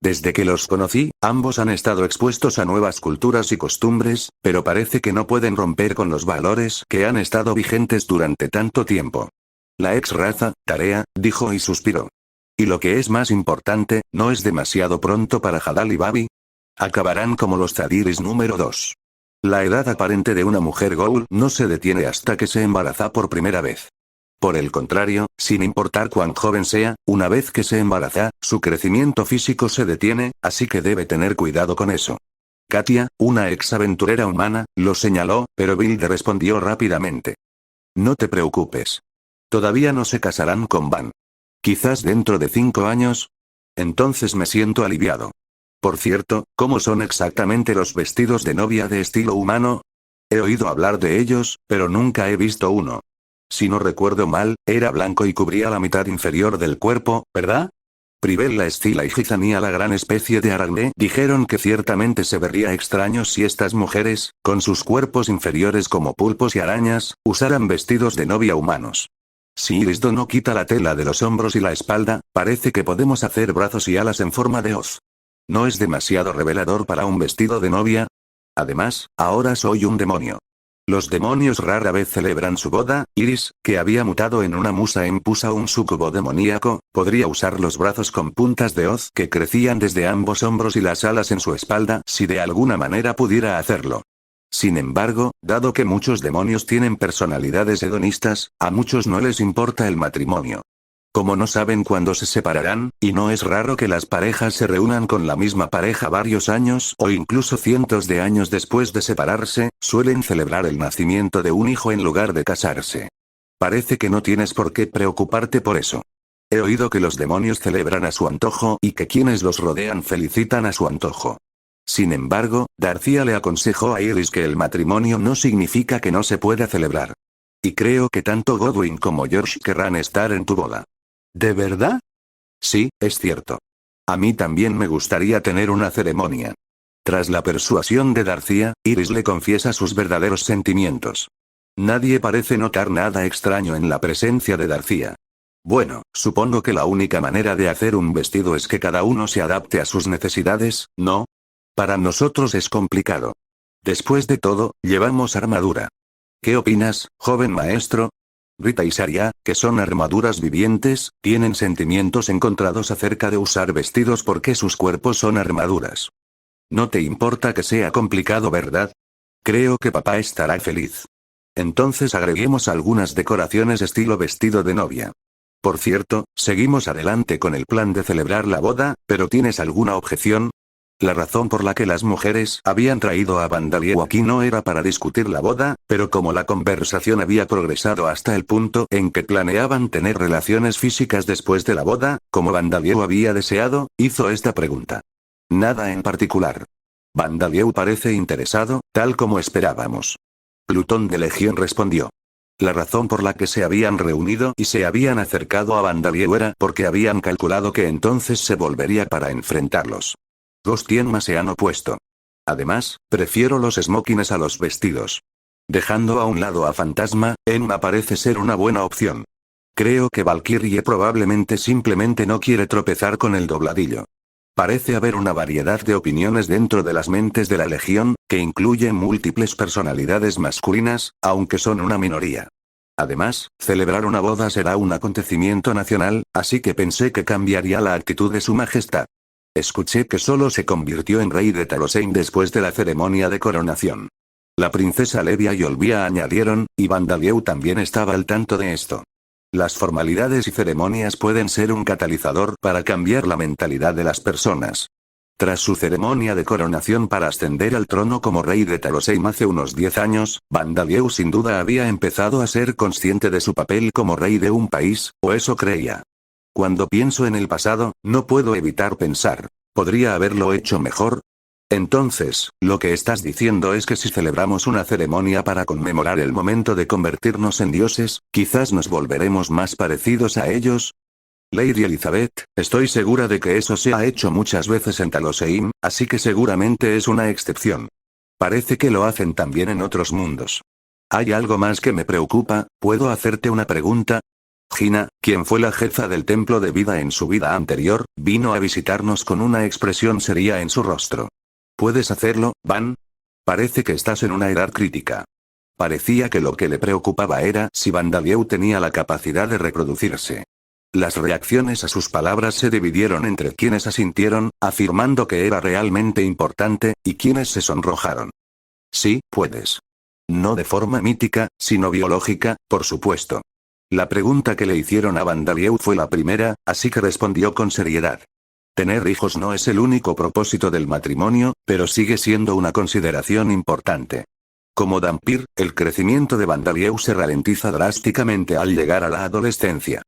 Desde que los conocí, ambos han estado expuestos a nuevas culturas y costumbres, pero parece que no pueden romper con los valores que han estado vigentes durante tanto tiempo. La ex raza, Tarea, dijo y suspiró. Y lo que es más importante, ¿no es demasiado pronto para Hadal y Babi? Acabarán como los Zadiris número 2. La edad aparente de una mujer Ghoul no se detiene hasta que se embaraza por primera vez. Por el contrario, sin importar cuán joven sea, una vez que se embaraza, su crecimiento físico se detiene, así que debe tener cuidado con eso. Katia, una ex aventurera humana, lo señaló, pero Bill respondió rápidamente. No te preocupes. Todavía no se casarán con Van. Quizás dentro de 5 años. Entonces me siento aliviado. Por cierto, ¿cómo son exactamente los vestidos de novia de estilo humano? He oído hablar de ellos, pero nunca he visto uno. Si no recuerdo mal, era blanco y cubría la mitad inferior del cuerpo, ¿verdad? Privella Estila y Gizania, la gran especie de Aracne, dijeron que ciertamente se vería extraño si estas mujeres, con sus cuerpos inferiores como pulpos y arañas, usaran vestidos de novia humanos. Si Irisdo no quita la tela de los hombros y la espalda, parece que podemos hacer brazos y alas en forma de hoz. ¿No es demasiado revelador para un vestido de novia? Además, ahora soy un demonio. Los demonios rara vez celebran su boda. Iris, que había mutado en una musa empusa un súcubo demoníaco, podría usar los brazos con puntas de hoz que crecían desde ambos hombros y las alas en su espalda si de alguna manera pudiera hacerlo. Sin embargo, dado que muchos demonios tienen personalidades hedonistas, a muchos no les importa el matrimonio. Como no saben cuándo se separarán, y no es raro que las parejas se reúnan con la misma pareja varios años o incluso cientos de años después de separarse, suelen celebrar el nacimiento de un hijo en lugar de casarse. Parece que no tienes por qué preocuparte por eso. He oído que los demonios celebran a su antojo y que quienes los rodean felicitan a su antojo. Sin embargo, Darcia le aconsejó a Iris que el matrimonio no significa que no se pueda celebrar. Y creo que tanto Godwin como George querrán estar en tu boda. ¿De verdad? Sí, es cierto. A mí también me gustaría tener una ceremonia. Tras la persuasión de Darcia, Iris le confiesa sus verdaderos sentimientos. Nadie parece notar nada extraño en la presencia de Darcia. Bueno, supongo que la única manera de hacer un vestido es que cada uno se adapte a sus necesidades, ¿no? Para nosotros es complicado. Después de todo, llevamos armadura. ¿Qué opinas, joven maestro? Rita y Saria, que son armaduras vivientes, tienen sentimientos encontrados acerca de usar vestidos porque sus cuerpos son armaduras. No te importa que sea complicado, ¿verdad? Creo que papá estará feliz. Entonces agreguemos algunas decoraciones estilo vestido de novia. Por cierto, seguimos adelante con el plan de celebrar la boda, pero ¿tienes alguna objeción? La razón por la que las mujeres habían traído a Bandalieu aquí no era para discutir la boda, pero como la conversación había progresado hasta el punto en que planeaban tener relaciones físicas después de la boda, como Bandalieu había deseado, hizo esta pregunta. Nada en particular. Bandalieu parece interesado, tal como esperábamos. Plutón de Legión respondió. La razón por la que se habían reunido y se habían acercado a Bandalieu era porque habían calculado que entonces se volvería para enfrentarlos. Ghost y Enma se han opuesto. Además, prefiero los smokings a los vestidos. Dejando a un lado a Fantasma, Enma parece ser una buena opción. Creo que Valkyrie probablemente simplemente no quiere tropezar con el dobladillo. Parece haber una variedad de opiniones dentro de las mentes de la Legión, que incluyen múltiples personalidades masculinas, aunque son una minoría. Además, celebrar una boda será un acontecimiento nacional, así que pensé que cambiaría la actitud de su majestad. Escuché que solo se convirtió en rey de Tarosein después de la ceremonia de coronación. La princesa Levia y Olvia añadieron, y Bandalieu también estaba al tanto de esto. Las formalidades y ceremonias pueden ser un catalizador para cambiar la mentalidad de las personas. Tras su ceremonia de coronación para ascender al trono como rey de Tarosein hace unos 10 años, Bandalieu sin duda había empezado a ser consciente de su papel como rey de un país, o eso creía. Cuando pienso en el pasado, no puedo evitar pensar, ¿podría haberlo hecho mejor? Entonces, lo que estás diciendo es que si celebramos una ceremonia para conmemorar el momento de convertirnos en dioses, quizás nos volveremos más parecidos a ellos. Lady Elizabeth, estoy segura de que eso se ha hecho muchas veces en Taloseim, así que seguramente es una excepción. Parece que lo hacen también en otros mundos. Hay algo más que me preocupa, ¿puedo hacerte una pregunta? Gina, quien fue la jefa del templo de vida en su vida anterior, vino a visitarnos con una expresión seria en su rostro. ¿Puedes hacerlo, Van? Parece que estás en una edad crítica. Parecía que lo que le preocupaba era si Bandalieu tenía la capacidad de reproducirse. Las reacciones a sus palabras se dividieron entre quienes asintieron, afirmando que era realmente importante, y quienes se sonrojaron. Sí, puedes. No de forma mítica, sino biológica, por supuesto. La pregunta que le hicieron a Bandalieu fue la primera, así que respondió con seriedad. Tener hijos no es el único propósito del matrimonio, pero sigue siendo una consideración importante. Como Dhampir, el crecimiento de Bandalieu se ralentiza drásticamente al llegar a la adolescencia.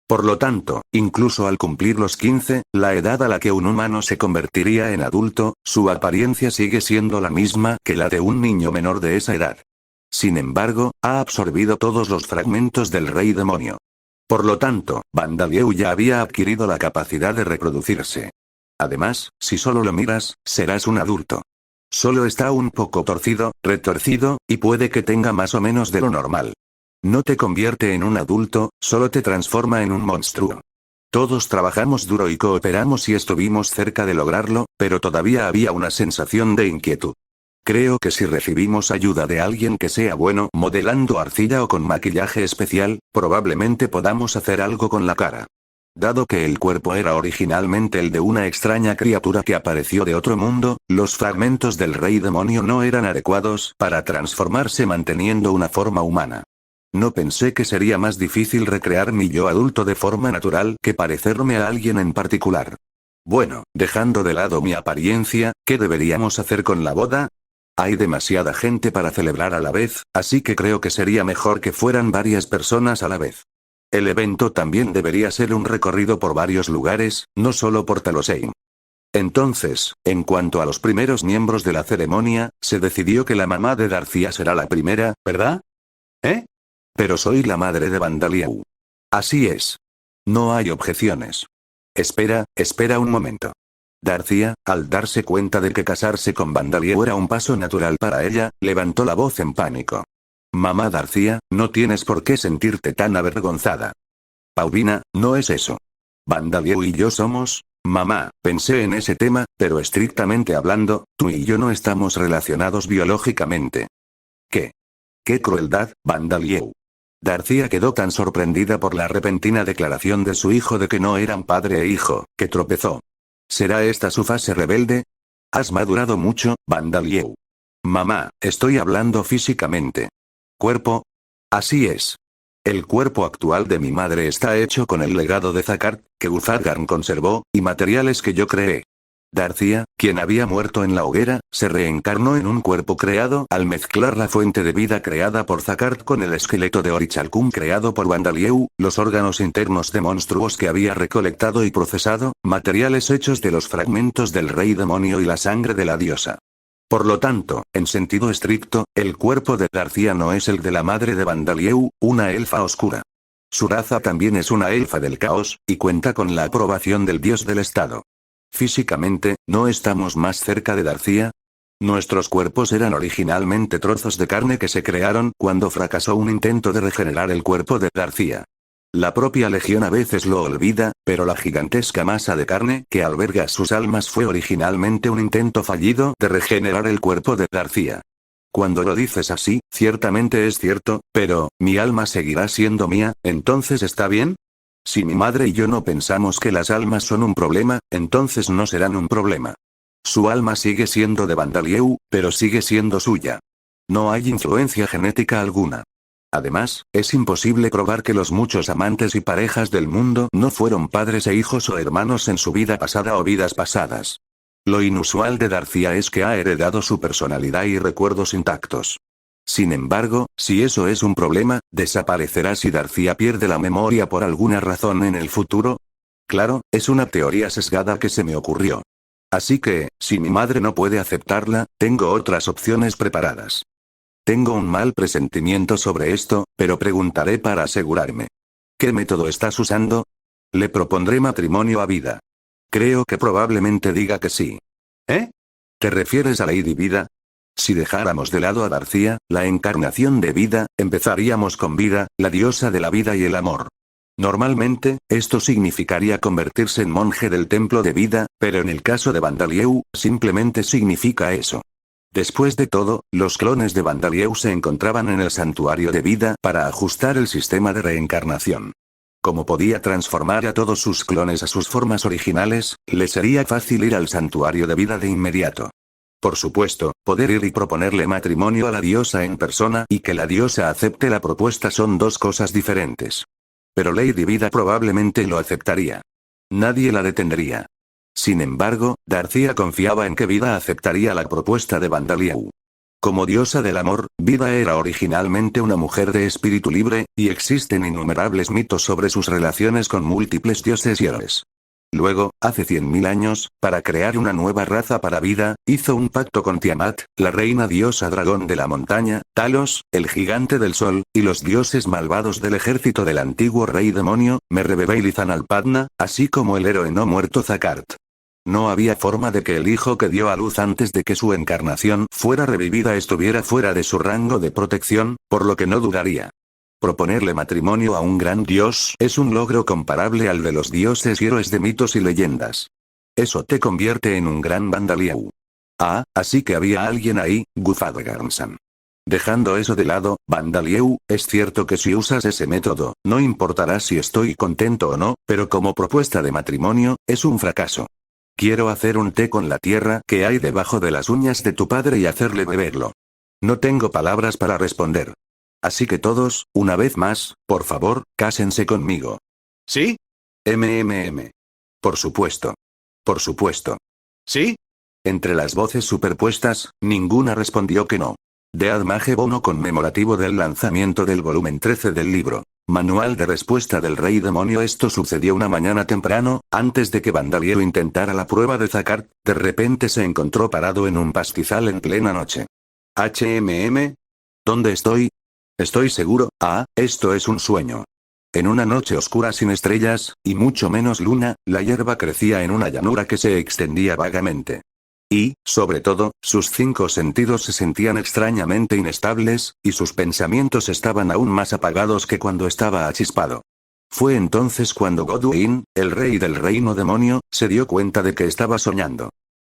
Por lo tanto, incluso al cumplir los 15, la edad a la que un humano se convertiría en adulto, su apariencia sigue siendo la misma que la de un niño menor de esa edad. Sin embargo, ha absorbido todos los fragmentos del rey demonio. Por lo tanto, Bandalieu ya había adquirido la capacidad de reproducirse. Además, si solo lo miras, serás un adulto. Solo está un poco torcido, retorcido, y puede que tenga más o menos de lo normal. No te convierte en un adulto, solo te transforma en un monstruo. Todos trabajamos duro y cooperamos y estuvimos cerca de lograrlo, pero todavía había una sensación de inquietud. Creo que si recibimos ayuda de alguien que sea bueno modelando arcilla o con maquillaje especial, probablemente podamos hacer algo con la cara. Dado que el cuerpo era originalmente el de una extraña criatura que apareció de otro mundo, los fragmentos del rey demonio no eran adecuados para transformarse manteniendo una forma humana. No pensé que sería más difícil recrear mi yo adulto de forma natural que parecerme a alguien en particular. Bueno, dejando de lado mi apariencia, ¿qué deberíamos hacer con la boda? Hay demasiada gente para celebrar a la vez, así que creo que sería mejor que fueran varias personas a la vez. El evento también debería ser un recorrido por varios lugares, no solo por Talosheim. Entonces, en cuanto a los primeros miembros de la ceremonia, se decidió que la mamá de Darcia será la primera, ¿verdad? ¿Eh? Pero soy la madre de Bandalieu. Así es. No hay objeciones. Espera un momento. Darcia, al darse cuenta de que casarse con Bandalieu era un paso natural para ella, levantó la voz en pánico. Mamá Darcia, no tienes por qué sentirte tan avergonzada. Paulina, no es eso. Bandalieu y yo somos... Mamá, pensé en ese tema, pero estrictamente hablando, tú y yo no estamos relacionados biológicamente. ¿Qué? ¡Qué crueldad, Bandalieu! Darcia quedó tan sorprendida por la repentina declaración de su hijo de que no eran padre e hijo, que tropezó. ¿Será esta su fase rebelde? Has madurado mucho, Bandalieu. Mamá, estoy hablando físicamente. ¿Cuerpo? Así es. El cuerpo actual de mi madre está hecho con el legado de Zakart, que Uzargarn conservó, y materiales que yo creé. Darcia, quien había muerto en la hoguera, se reencarnó en un cuerpo creado al mezclar la fuente de vida creada por Zakart con el esqueleto de Orichalcum creado por Bandalieu, los órganos internos de monstruos que había recolectado y procesado, materiales hechos de los fragmentos del rey demonio y la sangre de la diosa. Por lo tanto, en sentido estricto, el cuerpo de Darcia no es el de la madre de Bandalieu, una elfa oscura. Su raza también es una elfa del caos, y cuenta con la aprobación del dios del estado. Físicamente, ¿no estamos más cerca de Darcia? Nuestros cuerpos eran originalmente trozos de carne que se crearon cuando fracasó un intento de regenerar el cuerpo de Darcia. La propia Legión a veces lo olvida, pero la gigantesca masa de carne que alberga sus almas fue originalmente un intento fallido de regenerar el cuerpo de Darcia. Cuando lo dices así, ciertamente es cierto, pero, ¿mi alma seguirá siendo mía, entonces está bien? Si mi madre y yo no pensamos que las almas son un problema, entonces no serán un problema. Su alma sigue siendo de Bandalieu, pero sigue siendo suya. No hay influencia genética alguna. Además, es imposible probar que los muchos amantes y parejas del mundo no fueron padres e hijos o hermanos en su vida pasada o vidas pasadas. Lo inusual de Darcia es que ha heredado su personalidad y recuerdos intactos. Sin embargo, si eso es un problema, ¿desaparecerá si Darcia pierde la memoria por alguna razón en el futuro? Claro, es una teoría sesgada que se me ocurrió. Así que, si mi madre no puede aceptarla, tengo otras opciones preparadas. Tengo un mal presentimiento sobre esto, pero preguntaré para asegurarme. ¿Qué método estás usando? Le propondré matrimonio a Vida. Creo que probablemente diga que sí. ¿Eh? ¿Te refieres a Lady Vida? Si dejáramos de lado a Darcia, la encarnación de Vida, empezaríamos con Vida, la diosa de la vida y el amor. Normalmente, esto significaría convertirse en monje del templo de Vida, pero en el caso de Bandalieu, simplemente significa eso. Después de todo, los clones de Bandalieu se encontraban en el santuario de Vida para ajustar el sistema de reencarnación. Como podía transformar a todos sus clones a sus formas originales, le sería fácil ir al santuario de Vida de inmediato. Por supuesto, poder ir y proponerle matrimonio a la diosa en persona y que la diosa acepte la propuesta son dos cosas diferentes. Pero Lady Vida probablemente lo aceptaría. Nadie la detendría. Sin embargo, Darcia confiaba en que Vida aceptaría la propuesta de Bandalieu. Como diosa del amor, Vida era originalmente una mujer de espíritu libre, y existen innumerables mitos sobre sus relaciones con múltiples dioses y héroes. Luego, hace 100.000 años, para crear una nueva raza para vida, hizo un pacto con Tiamat, la reina diosa dragón de la montaña, Talos, el gigante del sol, y los dioses malvados del ejército del antiguo rey demonio, Merrebebe y Lizanalpadna, así como el héroe no muerto Zakart. No había forma de que el hijo que dio a luz antes de que su encarnación fuera revivida estuviera fuera de su rango de protección, por lo que no dudaría. Proponerle matrimonio a un gran dios es un logro comparable al de los dioses y héroes de mitos y leyendas. Eso te convierte en un gran Bandalieu. Ah, así que había alguien ahí, Gufadgarmsan. Dejando eso de lado, Bandalieu, es cierto que si usas ese método, no importará si estoy contento o no, pero como propuesta de matrimonio, es un fracaso. Quiero hacer un té con la tierra que hay debajo de las uñas de tu padre y hacerle beberlo. No tengo palabras para responder. Así que todos, una vez más, por favor, cásense conmigo.
¿Sí?
Por supuesto. Por supuesto.
¿Sí?
Entre las voces superpuestas, ninguna respondió que no. Dead Mage Bono conmemorativo del lanzamiento del volumen 13 del libro. Manual de respuesta del rey demonio. Esto sucedió una mañana temprano, antes de que Bandalieu intentara la prueba de Zakart, de repente se encontró parado en un pastizal en plena noche. ¿Dónde estoy? Estoy seguro, esto es un sueño. En una noche oscura sin estrellas, y mucho menos luna, la hierba crecía en una llanura que se extendía vagamente. Y, sobre todo, sus 5 sentidos se sentían extrañamente inestables, y sus pensamientos estaban aún más apagados que cuando estaba achispado. Fue entonces cuando Godwyn, el rey del reino demonio, se dio cuenta de que estaba soñando.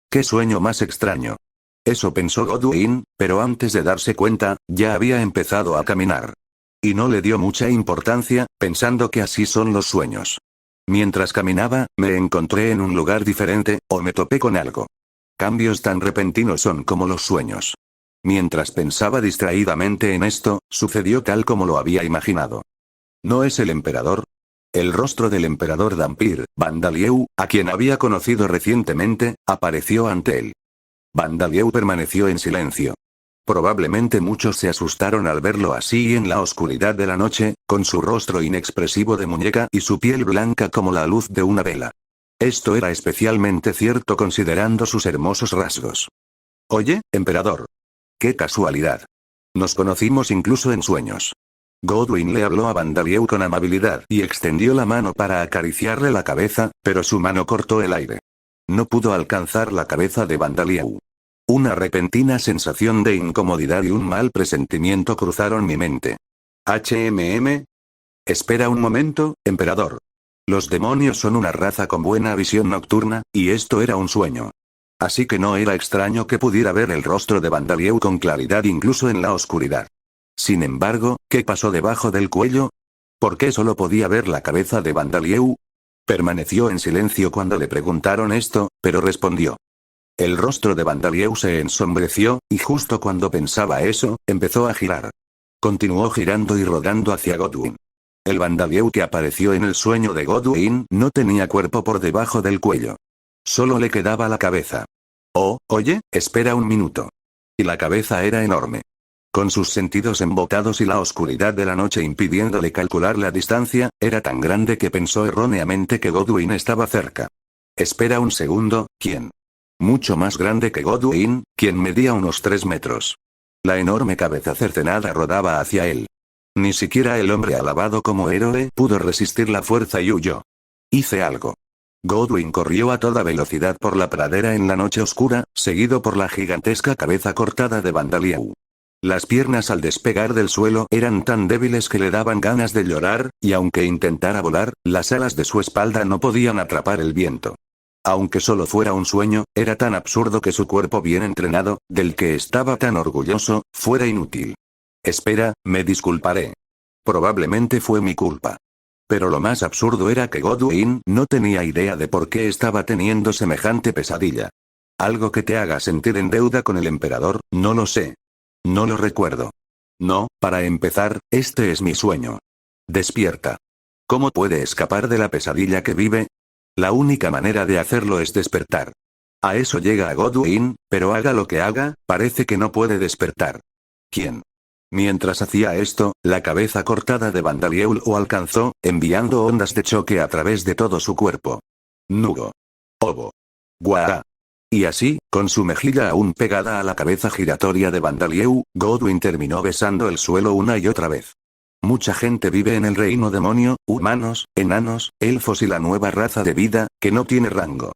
¡Qué sueño más extraño! Eso pensó Godwyn, pero antes de darse cuenta, ya había empezado a caminar. Y no le dio mucha importancia, pensando que así son los sueños. Mientras caminaba, me encontré en un lugar diferente, o me topé con algo. Cambios tan repentinos son como los sueños. Mientras pensaba distraídamente en esto, sucedió tal como lo había imaginado. ¿No es el emperador? El rostro del emperador Dhampir, Bandalieu, a quien había conocido recientemente, apareció ante él. Bandalieu permaneció en silencio. Probablemente muchos se asustaron al verlo así en la oscuridad de la noche, con su rostro inexpresivo de muñeca y su piel blanca como la luz de una vela. Esto era especialmente cierto considerando sus hermosos rasgos. Oye, emperador. ¡Qué casualidad! Nos conocimos incluso en sueños. Godwyn le habló a Bandalieu con amabilidad y extendió la mano para acariciarle la cabeza, pero su mano cortó el aire. No pudo alcanzar la cabeza de Bandalieu. Una repentina sensación de incomodidad y un mal presentimiento cruzaron mi mente. Espera un momento, emperador. Los demonios son una raza con buena visión nocturna, y esto era un sueño. Así que no era extraño que pudiera ver el rostro de Bandalieu con claridad incluso en la oscuridad. Sin embargo, ¿qué pasó debajo del cuello? ¿Por qué solo podía ver la cabeza de Bandalieu? Permaneció en silencio cuando le preguntaron esto, pero respondió. El rostro de Bandalieu se ensombreció, y justo cuando pensaba eso, empezó a girar. Continuó girando y rodando hacia Godwyn. El Bandalieu que apareció en el sueño de Godwyn no tenía cuerpo por debajo del cuello. Solo le quedaba la cabeza. Oh, oye, espera un minuto. Y la cabeza era enorme. Con sus sentidos embotados y la oscuridad de la noche impidiéndole calcular la distancia, era tan grande que pensó erróneamente que Godwyn estaba cerca. Espera un segundo, ¿quién? Mucho más grande que Godwyn, quien medía unos 3 metros. La enorme cabeza cercenada rodaba hacia él. Ni siquiera el hombre alabado como héroe pudo resistir la fuerza y huyó. Hice algo. Godwyn corrió a toda velocidad por la pradera en la noche oscura, seguido por la gigantesca cabeza cortada de Bandalieu. Las piernas al despegar del suelo eran tan débiles que le daban ganas de llorar, y aunque intentara volar, las alas de su espalda no podían atrapar el viento. Aunque solo fuera un sueño, era tan absurdo que su cuerpo bien entrenado, del que estaba tan orgulloso, fuera inútil. Espera, me disculparé. Probablemente fue mi culpa. Pero lo más absurdo era que Godwyn no tenía idea de por qué estaba teniendo semejante pesadilla. Algo que te haga sentir en deuda con el emperador, no lo sé. No lo recuerdo. No, para empezar, este es mi sueño. Despierta. ¿Cómo puede escapar de la pesadilla que vive? La única manera de hacerlo es despertar. A eso llega a Godwyn, pero haga lo que haga, parece que no puede despertar. ¿Quién? Mientras hacía esto, la cabeza cortada de Bandalieu lo alcanzó, enviando ondas de choque a través de todo su cuerpo. Nugo. Obo. Guara. Y así, con su mejilla aún pegada a la cabeza giratoria de Bandalieu, Godwin terminó besando el suelo una y otra vez. Mucha gente vive en el reino demonio, humanos, enanos, elfos y la nueva raza de vida, que no tiene rango.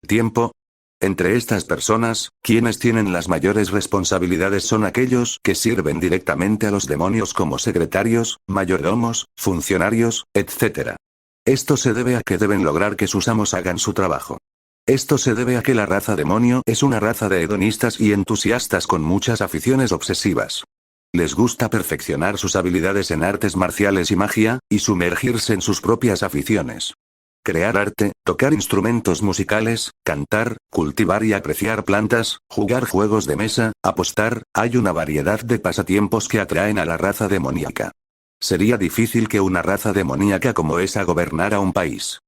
Tiempo. Entre estas personas, quienes tienen las mayores responsabilidades son aquellos que sirven directamente a los demonios como secretarios, mayordomos, funcionarios, etc. Esto se debe a que deben lograr que sus amos hagan su trabajo. Esto se debe a que la raza demonio es una raza de hedonistas y entusiastas con muchas aficiones obsesivas. Les gusta perfeccionar sus habilidades en artes marciales y magia, y sumergirse en sus propias aficiones. Crear arte, tocar instrumentos musicales, cantar, cultivar y apreciar plantas, jugar juegos de mesa, apostar, hay una variedad de pasatiempos que atraen a la raza demoníaca. Sería difícil que una raza demoníaca como esa gobernara un país.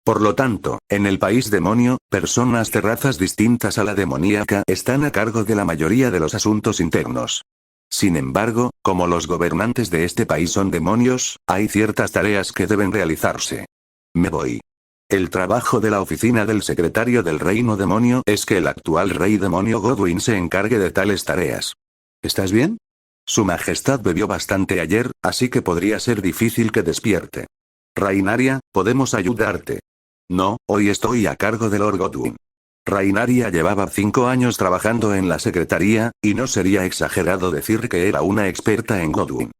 Por lo tanto, en el país demonio, personas de razas distintas a la demoníaca están a cargo de la mayoría de los asuntos internos. Sin embargo, como los gobernantes de este país son demonios, hay ciertas tareas que deben realizarse. Me voy. El trabajo de la oficina del secretario del reino demonio es que el actual rey demonio Godwin se encargue de tales tareas. ¿Estás bien? Su majestad bebió bastante ayer, así que podría ser difícil que despierte. Rainaria, podemos ayudarte. No, hoy estoy a cargo de Lord Godwin. Rainaria llevaba 5 años trabajando en la secretaría, y no sería exagerado decir que era una experta en Godwin.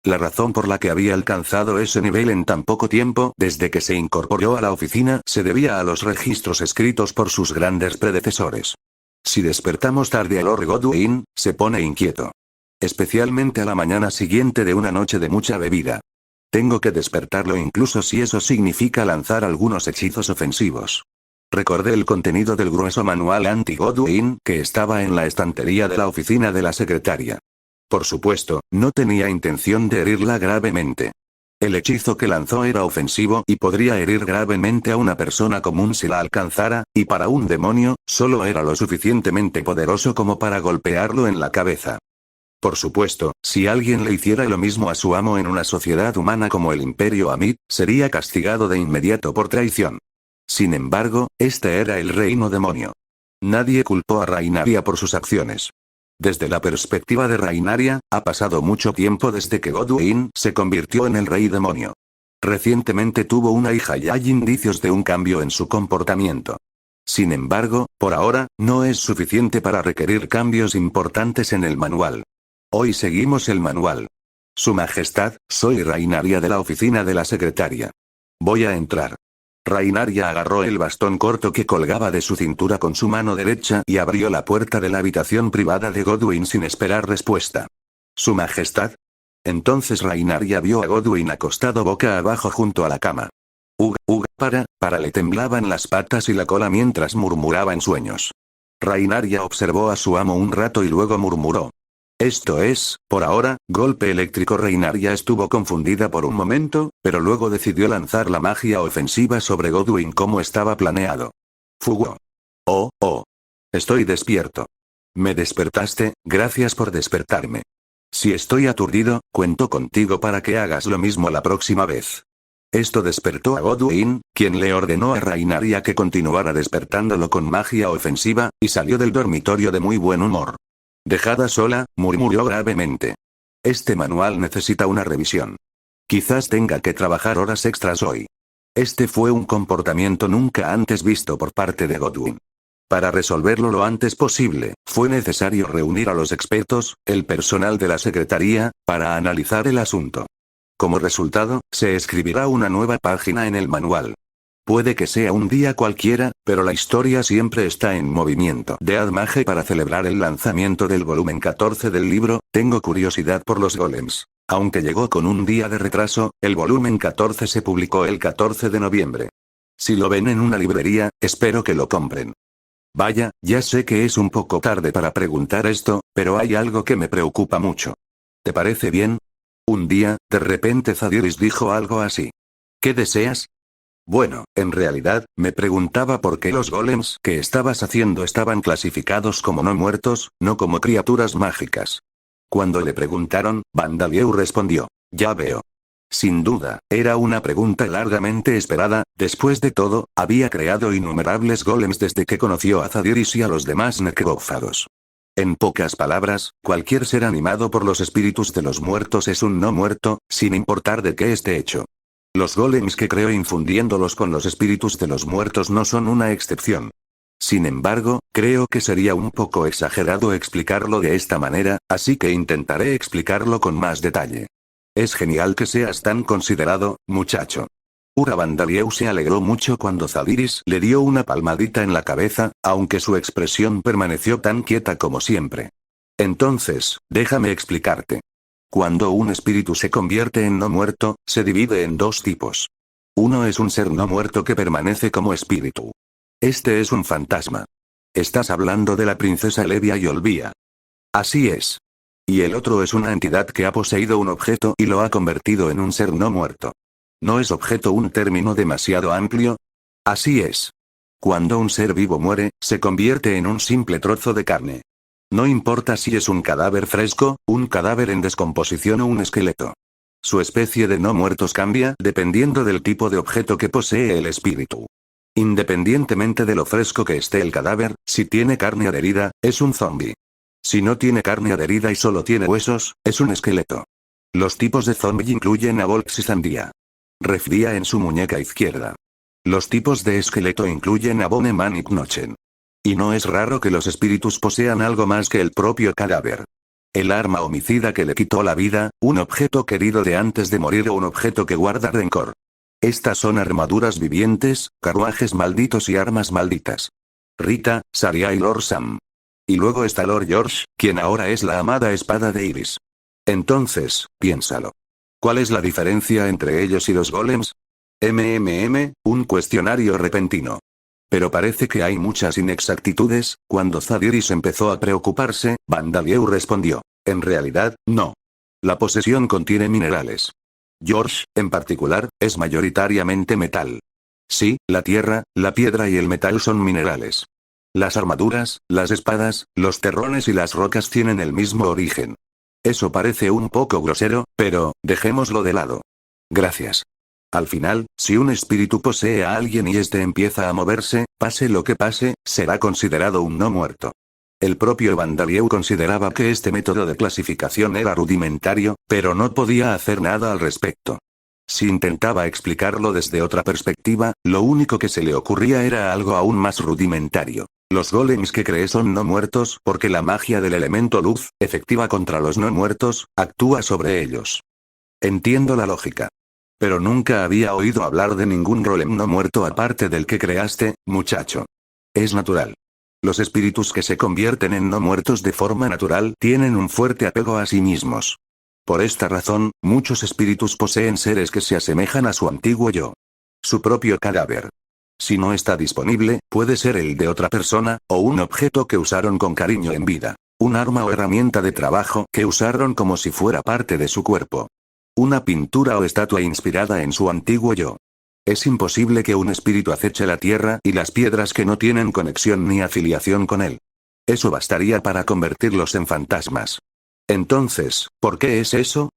La razón por la que había alcanzado ese nivel en tan poco tiempo desde que se incorporó a la oficina se debía a los registros escritos por sus grandes predecesores. Si despertamos tarde a Lord Godwin, se pone inquieto. Especialmente a la mañana siguiente de una noche de mucha bebida. Tengo que despertarlo incluso si eso significa lanzar algunos hechizos ofensivos. Recordé el contenido del grueso manual anti-Godwin que estaba en la estantería de la oficina de la secretaria. Por supuesto, no tenía intención de herirla gravemente. El hechizo que lanzó era ofensivo y podría herir gravemente a una persona común si la alcanzara, y para un demonio, solo era lo suficientemente poderoso como para golpearlo en la cabeza. Por supuesto, si alguien le hiciera lo mismo a su amo en una sociedad humana como el Imperio Amid, sería castigado de inmediato por traición. Sin embargo, este era el reino demonio. Nadie culpó a Rainaria por sus acciones. Desde la perspectiva de Rainaria, ha pasado mucho tiempo desde que Godwin se convirtió en el rey demonio. Recientemente tuvo una hija y hay indicios de un cambio en su comportamiento. Sin embargo, por ahora, no es suficiente para requerir cambios importantes en el manual. Hoy seguimos el manual. Su Majestad, soy Rainaria de la oficina de la secretaria. Voy a entrar. Rainaria agarró el bastón corto que colgaba de su cintura con su mano derecha y abrió la puerta de la habitación privada de Godwin sin esperar respuesta. ¿Su Majestad? Entonces Rainaria vio a Godwin acostado boca abajo junto a la cama. Para le temblaban las patas y la cola mientras murmuraba en sueños. Rainaria observó a su amo un rato y luego murmuró. Esto es, por ahora, golpe eléctrico. Rainaria estuvo confundida por un momento, pero luego decidió lanzar la magia ofensiva sobre Godwin como estaba planeado. Fugó. Oh. Estoy despierto. Me despertaste, gracias por despertarme. Si estoy aturdido, cuento contigo para que hagas lo mismo la próxima vez. Esto despertó a Godwin, quien le ordenó a Rainaria que continuara despertándolo con magia ofensiva, y salió del dormitorio de muy buen humor. Dejada sola, murmuró gravemente. Este manual necesita una revisión. Quizás tenga que trabajar horas extras hoy. Este fue un comportamiento nunca antes visto por parte de Godwin. Para resolverlo lo antes posible, fue necesario reunir a los expertos, el personal de la secretaría, para analizar el asunto. Como resultado, se escribirá una nueva página en el manual. Puede que sea un día cualquiera, pero la historia siempre está en movimiento. De Admage para celebrar el lanzamiento del volumen 14 del libro, tengo curiosidad por los golems. Aunque llegó con un día de retraso, el volumen 14 se publicó el 14 de noviembre. Si lo ven en una librería, espero que lo compren. Vaya, ya sé que es un poco tarde para preguntar esto, pero hay algo que me preocupa mucho. ¿Te parece bien? Un día, de repente Zadiris dijo algo así. ¿Qué deseas? Bueno, en realidad, me preguntaba por qué los golems que estabas haciendo estaban clasificados como no muertos, no como criaturas mágicas. Cuando le preguntaron, Bandalieu respondió. Ya veo. Sin duda, era una pregunta largamente esperada. Después de todo, había creado innumerables golems desde que conoció a Zadiris y a los demás necrófagos. En pocas palabras, cualquier ser animado por los espíritus de los muertos es un no muerto, sin importar de qué esté hecho. Los golems que creó infundiéndolos con los espíritus de los muertos no son una excepción. Sin embargo, creo que sería un poco exagerado explicarlo de esta manera, así que intentaré explicarlo con más detalle. Es genial que seas tan considerado, muchacho. Ura Vandalieu se alegró mucho cuando Zadiris le dio una palmadita en la cabeza, aunque su expresión permaneció tan quieta como siempre. Entonces, déjame explicarte. Cuando un espíritu se convierte en no muerto, se divide en dos tipos. Uno es un ser no muerto que permanece como espíritu. Este es un fantasma. Estás hablando de la princesa Levia y Olvia. Así es. Y el otro es una entidad que ha poseído un objeto y lo ha convertido en un ser no muerto. ¿No es objeto un término demasiado amplio? Así es. Cuando un ser vivo muere, se convierte en un simple trozo de carne. No importa si es un cadáver fresco, un cadáver en descomposición o un esqueleto. Su especie de no muertos cambia dependiendo del tipo de objeto que posee el espíritu. Independientemente de lo fresco que esté el cadáver, si tiene carne adherida, es un zombie. Si no tiene carne adherida y solo tiene huesos, es un esqueleto. Los tipos de zombie incluyen a Volks y Sandía. Refría en su muñeca izquierda. Los tipos de esqueleto incluyen a Boneman y Knochen. Y no es raro que los espíritus posean algo más que el propio cadáver. El arma homicida que le quitó la vida, un objeto querido de antes de morir o un objeto que guarda rencor. Estas son armaduras vivientes, carruajes malditos y armas malditas. Rita, Saria y Lord Sam. Y luego está Lord George, quien ahora es la amada espada de Iris. Entonces, piénsalo. ¿Cuál es la diferencia entre ellos y los golems? Un cuestionario repentino. Pero parece que hay muchas inexactitudes. Cuando Zadiris empezó a preocuparse, Vandalieu respondió. En realidad, no. La posesión contiene minerales. George, en particular, es mayoritariamente metal. Sí, la tierra, la piedra y el metal son minerales. Las armaduras, las espadas, los terrones y las rocas tienen el mismo origen. Eso parece un poco grosero, pero, dejémoslo de lado. Gracias. Al final, si un espíritu posee a alguien y éste empieza a moverse, pase lo que pase, será considerado un no muerto. El propio Vandalieu consideraba que este método de clasificación era rudimentario, pero no podía hacer nada al respecto. Si intentaba explicarlo desde otra perspectiva, lo único que se le ocurría era algo aún más rudimentario. Los golems que cree son no muertos porque la magia del elemento luz, efectiva contra los no muertos, actúa sobre ellos. Entiendo la lógica. Pero nunca había oído hablar de ningún golem no muerto aparte del que creaste, muchacho. Es natural. Los espíritus que se convierten en no muertos de forma natural tienen un fuerte apego a sí mismos. Por esta razón, muchos espíritus poseen seres que se asemejan a su antiguo yo. Su propio cadáver. Si no está disponible, puede ser el de otra persona, o un objeto que usaron con cariño en vida. Un arma o herramienta de trabajo que usaron como si fuera parte de su cuerpo. Una pintura o estatua inspirada en su antiguo yo. Es imposible que un espíritu aceche la tierra y las piedras que no tienen conexión ni afiliación con él. Eso bastaría para convertirlos en fantasmas. Entonces, ¿por qué es eso?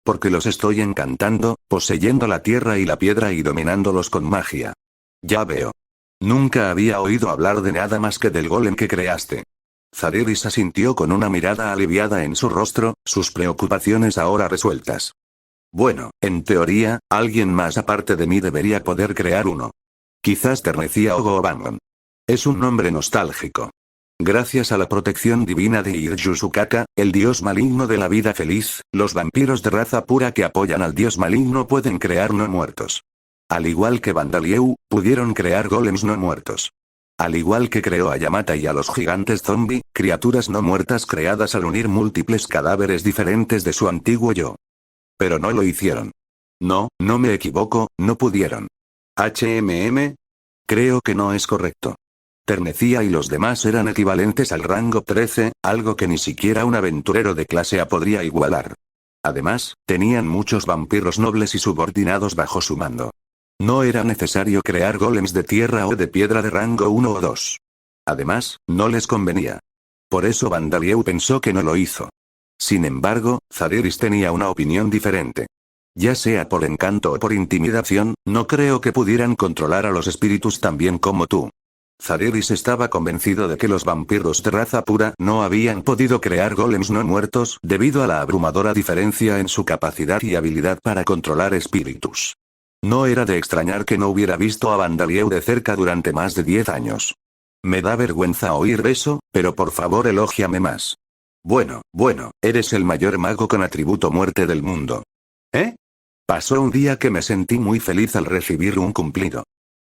Porque los estoy encantando, poseyendo la tierra y la piedra y dominándolos con magia. Ya veo. Nunca había oído hablar de nada más que del golem que creaste. Zadiris asintió con una mirada aliviada en su rostro, sus preocupaciones ahora resueltas. Bueno, en teoría, alguien más aparte de mí debería poder crear uno. Quizás Ternecía o Gobangon. Es un nombre nostálgico. Gracias a la protección divina de Irjusukaka, el dios maligno de la vida feliz, los vampiros de raza pura que apoyan al dios maligno pueden crear no muertos. Al igual que Vandalieu, pudieron crear golems no muertos. Al igual que creó a Yamata y a los gigantes zombie, criaturas no muertas creadas al unir múltiples cadáveres diferentes de su antiguo yo. Pero no lo hicieron. No, no me equivoco, no pudieron. Creo que no es correcto. Ternecía y los demás eran equivalentes al rango 13, algo que ni siquiera un aventurero de clase A podría igualar. Además, tenían muchos vampiros nobles y subordinados bajo su mando. No era necesario crear golems de tierra o de piedra de rango 1 o 2. Además, no les convenía. Por eso Vandalieu pensó que no lo hizo. Sin embargo, Zadiris tenía una opinión diferente. Ya sea por encanto o por intimidación, no creo que pudieran controlar a los espíritus tan bien como tú. Zariris estaba convencido de que los vampiros de raza pura no habían podido crear golems no muertos debido a la abrumadora diferencia en su capacidad y habilidad para controlar espíritus. No era de extrañar que no hubiera visto a Vandalieu de cerca durante más de 10 años. Me da vergüenza oír eso, pero por favor elógiame más. Bueno, eres el mayor mago con atributo muerte del mundo. ¿Eh? Pasó un día que me sentí muy feliz al recibir un cumplido.